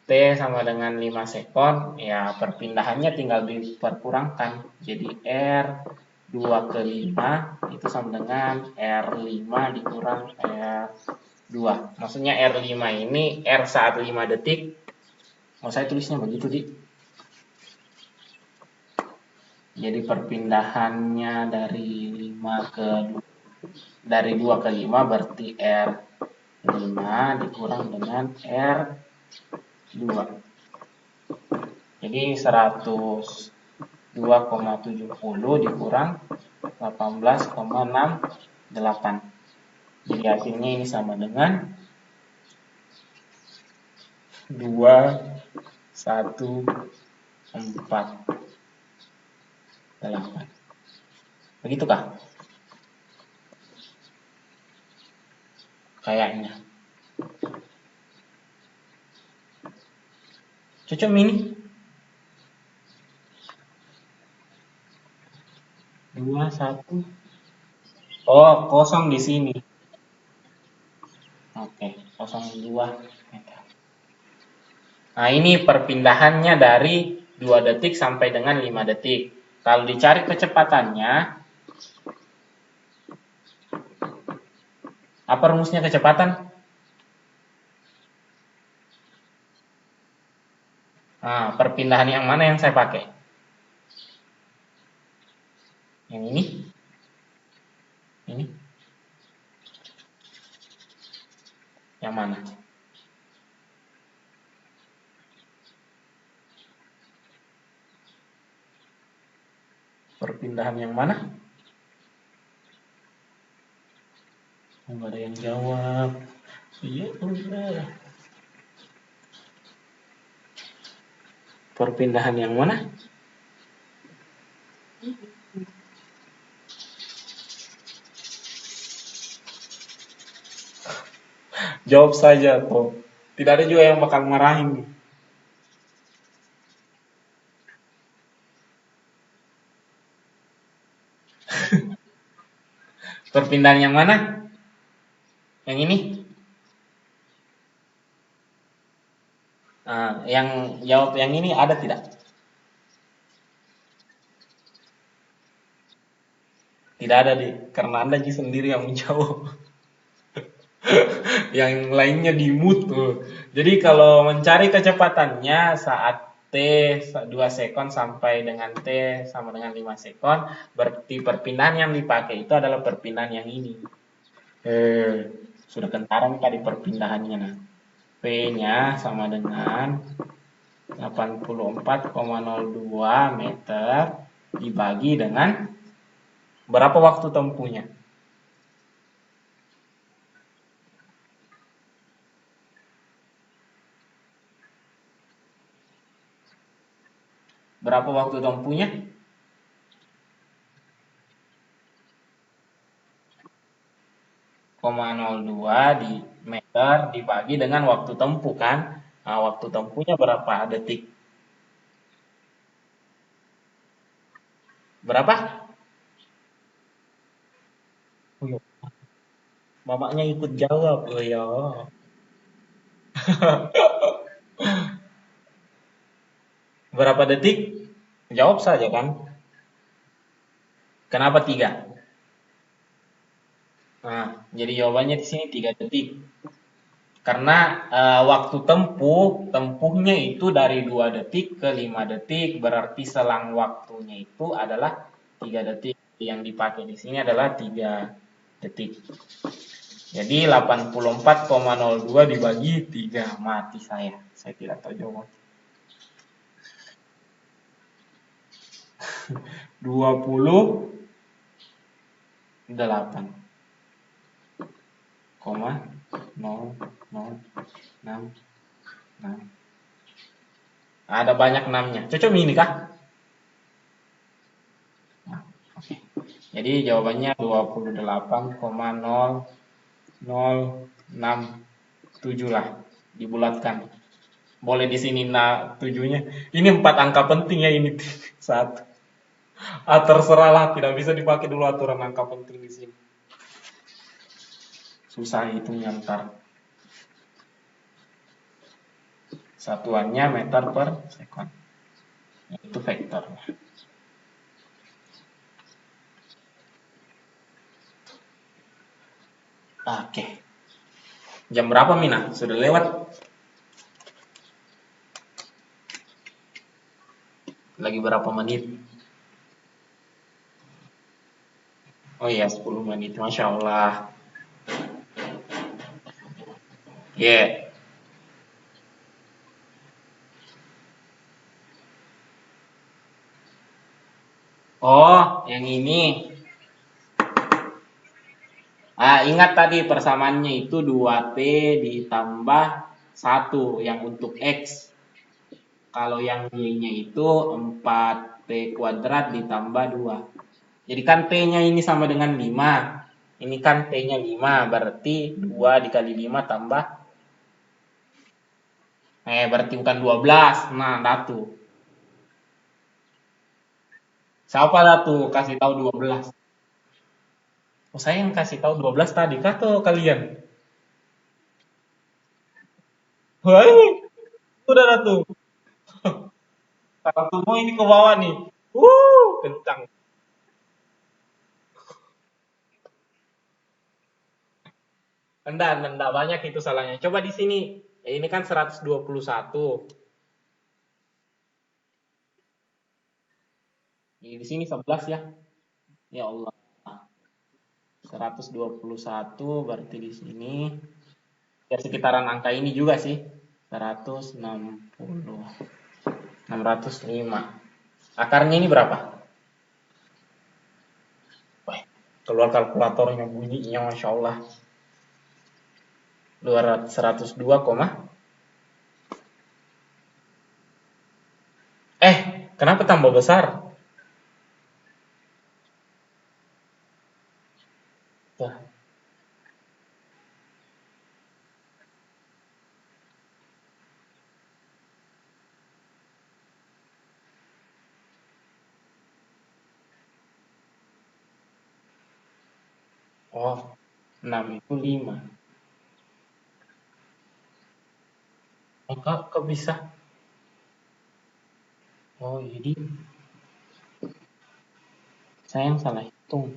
T sama dengan 5 sekon, ya perpindahannya tinggal diperkurangkan. Jadi R 2 ke 5 itu sama dengan R5 dikurang R2. Maksudnya R5 ini R saat 5 detik. Mau saya tulisnya begitu, Di. Jadi perpindahannya dari 5 ke 2. Dari 2 ke 5 berarti R5 dikurang dengan R2. Jadi 102,70 dikurang 18,68. Jadi hasilnya ini sama dengan 2148. Begitukah? Kayaknya. Cocok ini? 21. Oh, kosong di sini. Oke, 02 meter. Nah, ini perpindahannya dari 2 detik sampai dengan 5 detik. Kalau dicari kecepatannya, apa rumusnya kecepatan? Nah, perpindahan yang mana yang saya pakai? Yang ini? Ini? Yang mana? Perpindahan yang mana? Enggak ada yang jawab. Iya, udah. Perpindahan yang mana? Jawab saja tuh. Tidak ada juga yang bakal marahin. Perpindahan yang mana? Yang ini? Nah, yang jawab yang ini ada tidak? Tidak ada, karena Anda sendiri yang menjawab. Yang lainnya di mute tuh. Jadi kalau mencari kecepatannya saat T 2 sekon sampai dengan T sama dengan 5 sekon, berarti perpindahan yang dipakai itu adalah perpindahan yang ini. Sudah kentaran tadi perpindahannya. Nah, P-nya sama dengan 84,02 meter dibagi dengan berapa waktu tempuhnya? Berapa waktu tempuhnya? 0,02 di meter dibagi dengan waktu tempuh kan? Nah, waktu tempuhnya berapa detik? Berapa? Oh, iya. Mamanya ikut jawab. Oh ya. Berapa detik? Jawab saja kan? Kenapa 3? Nah, jadi jawabannya di sini 3 detik. Karena waktu tempuhnya itu dari 2 detik ke 5 detik, berarti selang waktunya itu adalah 3 detik. Yang dipakai di sini adalah 3 detik. Jadi 84,02 dibagi 3, mati saya. Saya tidak tahu jawaban. 28,3. nol, nol, 6, 6. Ada banyak 6-nya. Cocok ini kah? Nah, oke. Jadi jawabannya 28,0067 lah. Dibulatkan. Boleh di sini nah 7-nya. Ini 4 angka penting ya ini. Satu. Ah, terserah lah, tidak bisa dipakai dulu aturan angka penting di sini. Susah hitungnya ntar. Satuannya meter per sekon. Itu vektornya. Oke. Jam berapa Mina? Sudah lewat. Lagi berapa menit? Oh iya, 10 menit. Masya Allah. Yeah. Oh, yang ini. Ingat tadi persamaannya itu 2P ditambah 1 yang untuk X. Kalau yang Y-nya itu 4P kuadrat ditambah 2. Jadi kan P-nya ini sama dengan 5. Ini kan P-nya 5, berarti 2 dikali 5 tambah. Berarti bukan 12. Nah, datu. Siapa datu kasih tahu 12? Oh, saya yang kasih tahu 12 tadi kah tuh kalian? Wah, udah datu. Kalau tubuh ini ke bawah nih. Kencang. Enggak banyak itu salahnya. Coba di sini. Ini kan 121. Di sini 11 ya. Ya Allah. 121 berarti di sini. Ya sekitaran angka ini juga sih. 160. 605. Akarnya ini berapa? Wah, keluar kalkulatornya bunyinya Masya Allah. 102, kenapa tambah besar? Wah, oh, 6 itu 5. Oh, kok bisa? Oh, jadi saya yang salah hitung.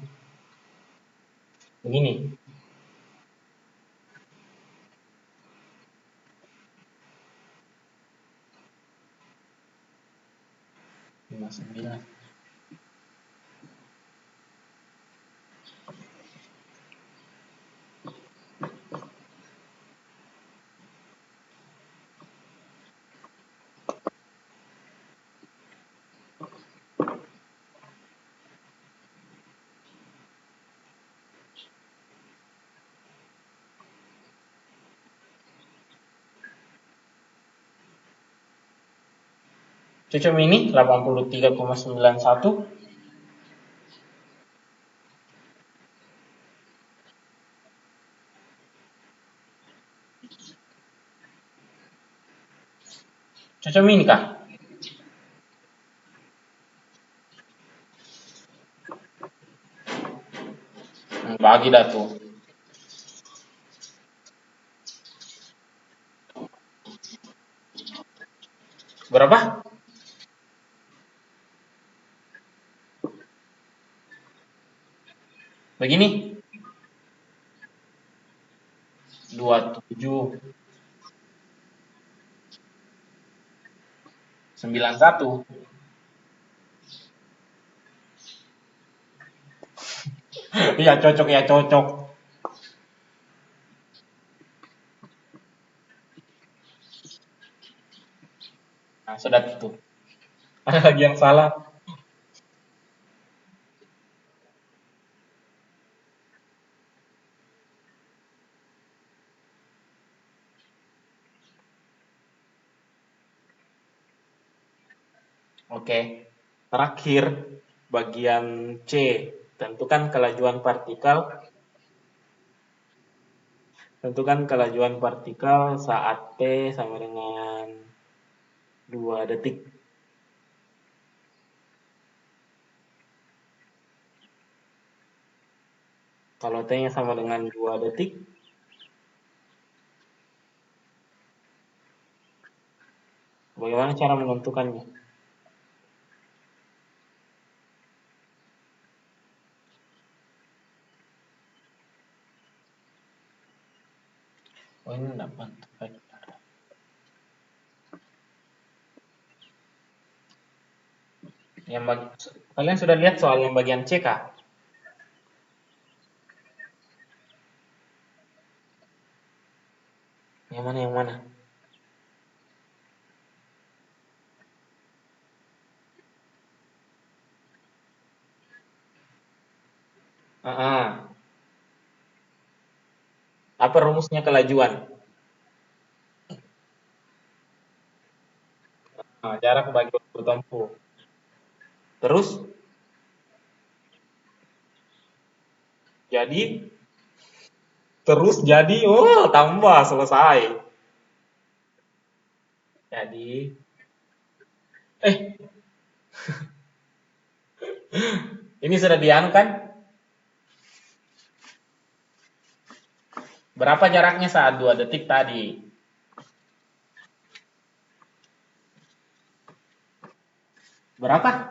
Begini, 59. Cocok ini 83,91. Cocok ini kah? Bagi dah tuh. Berapa? Begini, 2791. Ya cocok ya cocok. Nah, sudah itu. Ada lagi yang salah. Oke. Terakhir, bagian C. Tentukan kelajuan partikel. Tentukan kelajuan partikel saat T sama dengan 2 detik. Kalau T-nya sama dengan 2 detik, bagaimana cara menentukannya? Oh, ini dapat. Kalian sudah lihat soal yang bagian C kah? Yang mana yang mana? Ah, apa rumusnya kelajuan? Jarak bagi waktu tempuh. Terus jadi oh tambah selesai. Jadi eh ini sudah dianu kan? Berapa jaraknya saat 2 detik tadi? Berapa?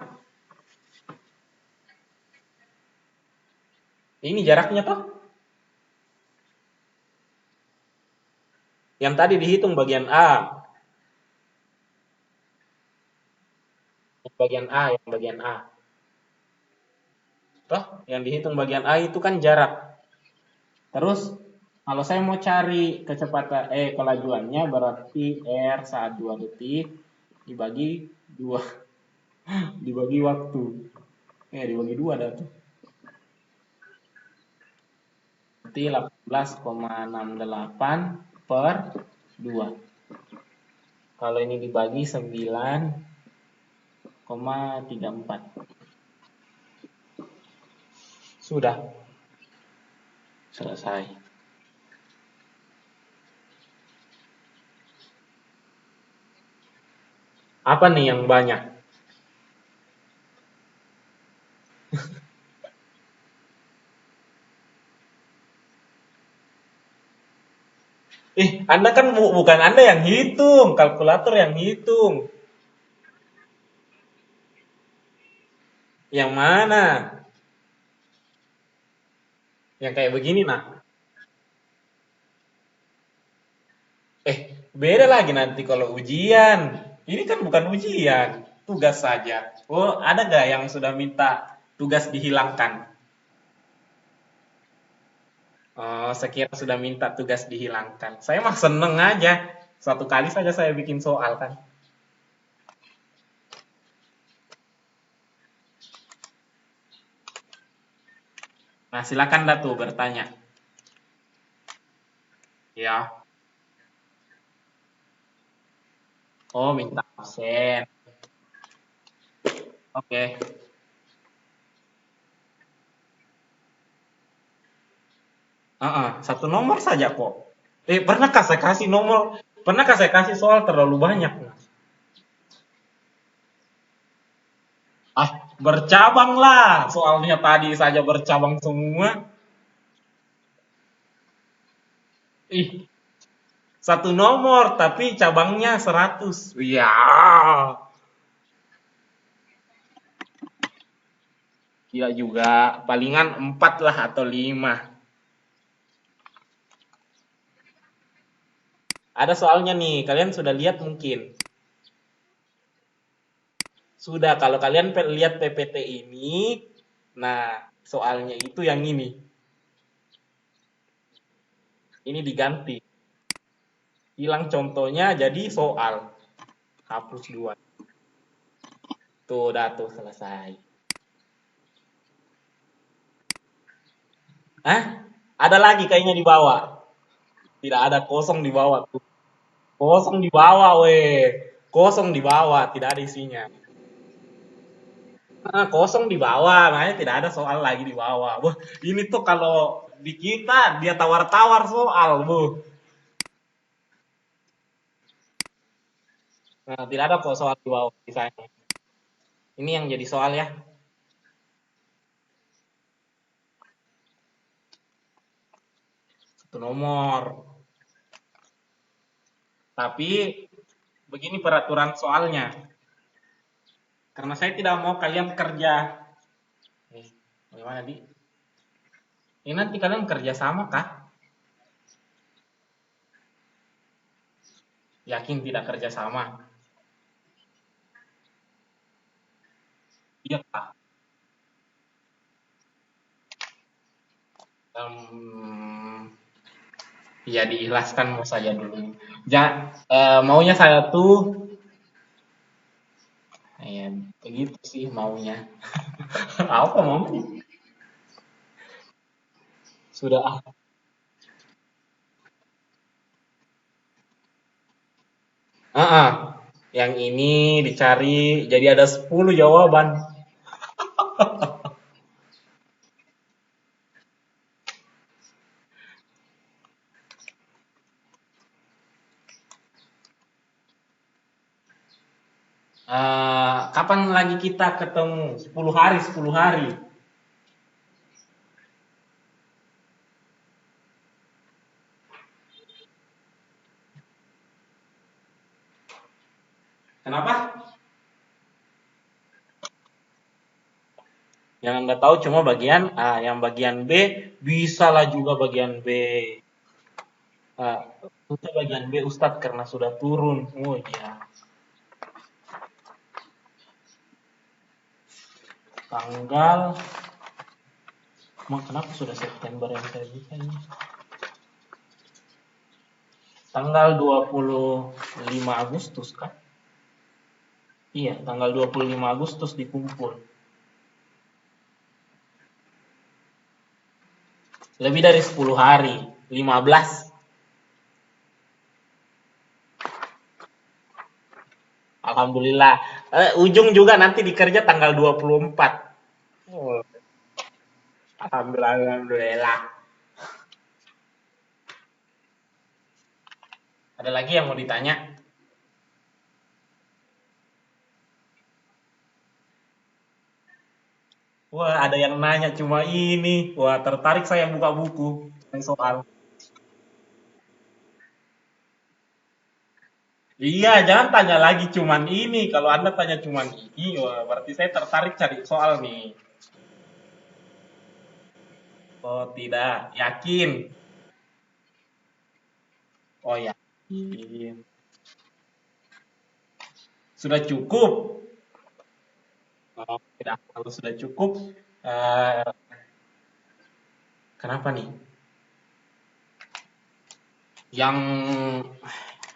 Ini jaraknya toh? Yang tadi dihitung bagian A. Yang bagian A. Toh, yang dihitung bagian A itu kan jarak. Terus kalau saya mau cari kecepatan kelajuannya berarti R saat 2 detik dibagi 2 dibagi waktu. Dibagi 2 dah tuh. Berarti 18,68 per 2. Kalau ini dibagi 9,34. Sudah selesai. Apa nih yang banyak? Anda kan bukan Anda yang hitung, kalkulator yang hitung. Yang mana? Yang kayak begini nah. Beda lagi nanti kalau ujian. Ini kan bukan ujian, tugas saja. Oh, ada gak yang sudah minta tugas dihilangkan? Oh, sekira sudah minta tugas dihilangkan. Saya mah seneng aja. Satu kali saja saya bikin soal kan. Nah, silakan dah tuh bertanya. Ya. Oh, minta absen. Oke. Satu nomor saja kok. Pernahkah saya kasih nomor? Pernahkah saya kasih soal terlalu banyak? Bercabang lah. Soalnya tadi saja bercabang semua. Ih, satu nomor tapi cabangnya 100. Iya. Tidak juga. Palingan 4 lah atau 5. Ada soalnya nih. Kalian sudah lihat mungkin. Sudah, kalau kalian lihat PPT ini, nah soalnya itu yang ini. Ini diganti. Hilang contohnya jadi soal. Hapus 2. Tuh, udah tuh selesai. Ada lagi kayaknya di bawah. Tidak ada, kosong di bawah tuh. Kosong di bawah, weh. Kosong di bawah, tidak ada isinya. Kosong di bawah, makanya tidak ada soal lagi di bawah. Wah, ini tuh kalau di kita dia tawar-tawar soal, Bu. Nah, tidak ada kok soal di bawah di sana. Ini yang jadi soal ya. Satu nomor. Tapi begini peraturan soalnya. Karena saya tidak mau kalian kerja. Bagaimana, Di? Ini nanti kalian kerja sama kah? Yakin tidak kerja sama? Iya, Kak. Ya diikhlaskan mau saja dulu. Maunya saya tuh, ya begitu sih maunya. Apa maunya? Sudah ah. Yang ini dicari jadi ada 10 jawaban. Kapan lagi kita ketemu? 10 hari, 10 hari. Kenapa? Yang Anda tahu cuma bagian A, yang bagian B bisa lah juga bagian B. Untuk bagian B Ustadz karena sudah turun. Oh iya. Tanggal, kenapa sudah September yang saya buka ini? Tanggal 25 Agustus kan? Iya, tanggal 25 Agustus dikumpul. Lebih dari 10 hari, 15. Alhamdulillah. Ujung juga nanti dikerja tanggal 24. Oh, alhamdulillah, alhamdulillah. Ada lagi yang mau ditanya? Wah, ada yang nanya cuma ini. Wah, tertarik saya buka buku yang soal. Iya, jangan tanya lagi cuman ini. Kalau Anda tanya cuman ini, wah, berarti saya tertarik cari soal nih. Oh, tidak. Yakin? Oh, yakin. Sudah cukup? Oh, tidak. Kalau sudah cukup, eh, kenapa nih? Yang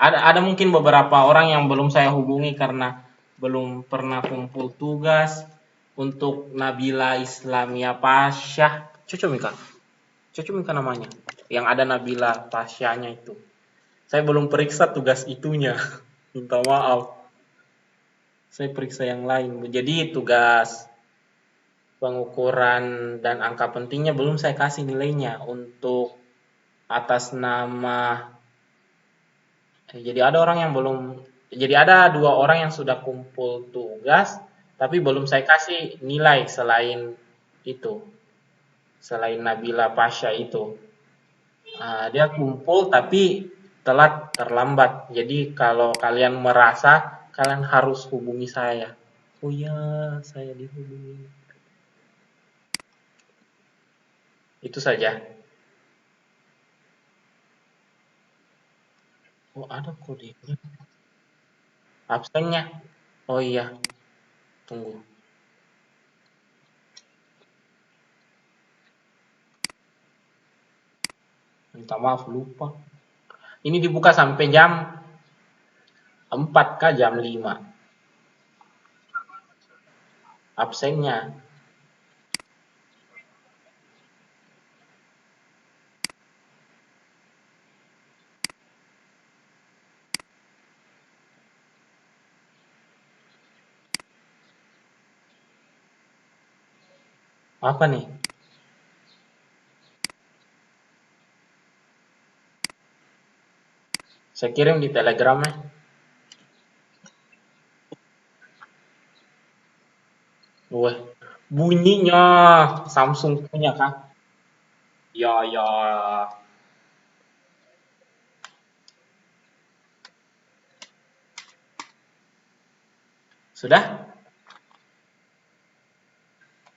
ada mungkin beberapa orang yang belum saya hubungi karena belum pernah kumpul tugas untuk Nabila Islamia Pasyah. Cocok Mika namanya. Yang ada Nabila Pasyahnya itu. Saya belum periksa tugas itunya. Minta maaf. Saya periksa yang lain. Jadi tugas pengukuran dan angka pentingnya belum saya kasih nilainya untuk atas nama. Jadi ada orang yang belum, jadi ada 2 orang yang sudah kumpul tugas, tapi belum saya kasih nilai selain itu, selain Nabila Pasha itu. Dia kumpul tapi telat terlambat. Jadi kalau kalian merasa kalian harus hubungi saya. Oh ya, saya dihubungi. Itu saja. Oh ada kodenya. Absennya. Oh iya, tunggu. Minta maaf lupa. Ini dibuka sampai jam 4 kah jam 5 absennya. Apa nih? Saya kirim di Telegram ya. Wah, bunyinya Samsung punya kah? Ya, ya. Sudah?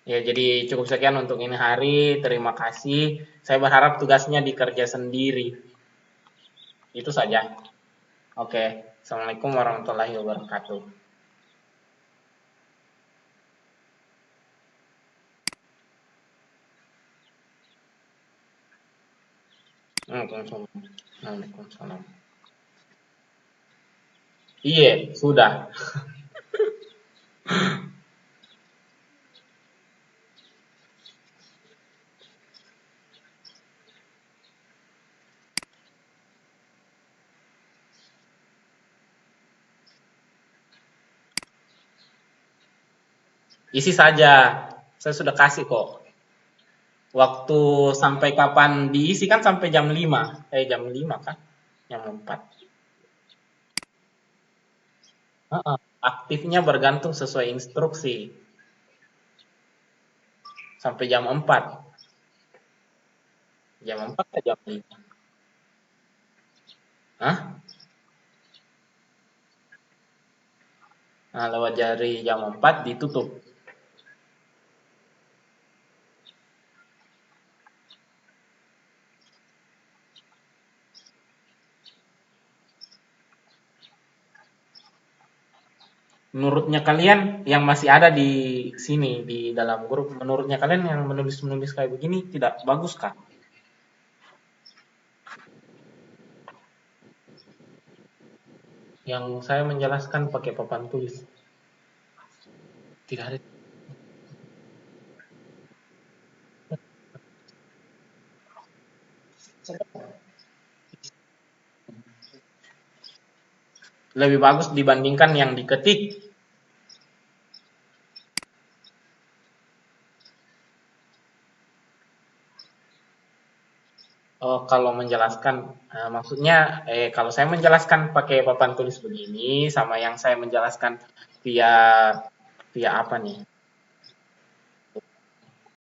Ya, jadi cukup sekian untuk ini hari. Terima kasih. Saya berharap tugasnya dikerja sendiri. Itu saja. Oke. Assalamualaikum warahmatullahi wabarakatuh. Waalaikumsalam. Waalaikumsalam. Iya, sudah. Isi saja. Saya sudah kasih kok. Waktu sampai kapan diisi kan sampai jam 5. Jam 5 kan? Jam 4. Heeh. Aktifnya bergantung sesuai instruksi. Sampai jam 4. Jam 4 ke jam 5. Hah? Nah, lewat jari jam 4 ditutup. Menurutnya kalian yang masih ada di sini, di dalam grup, menurutnya kalian yang menulis-menulis kayak begini tidak bagus kah? Yang saya menjelaskan pakai papan tulis. Tidak ada. Lebih bagus dibandingkan yang diketik. Oh, kalau menjelaskan, maksudnya, kalau saya menjelaskan pakai papan tulis begini, sama yang saya menjelaskan via via apa nih?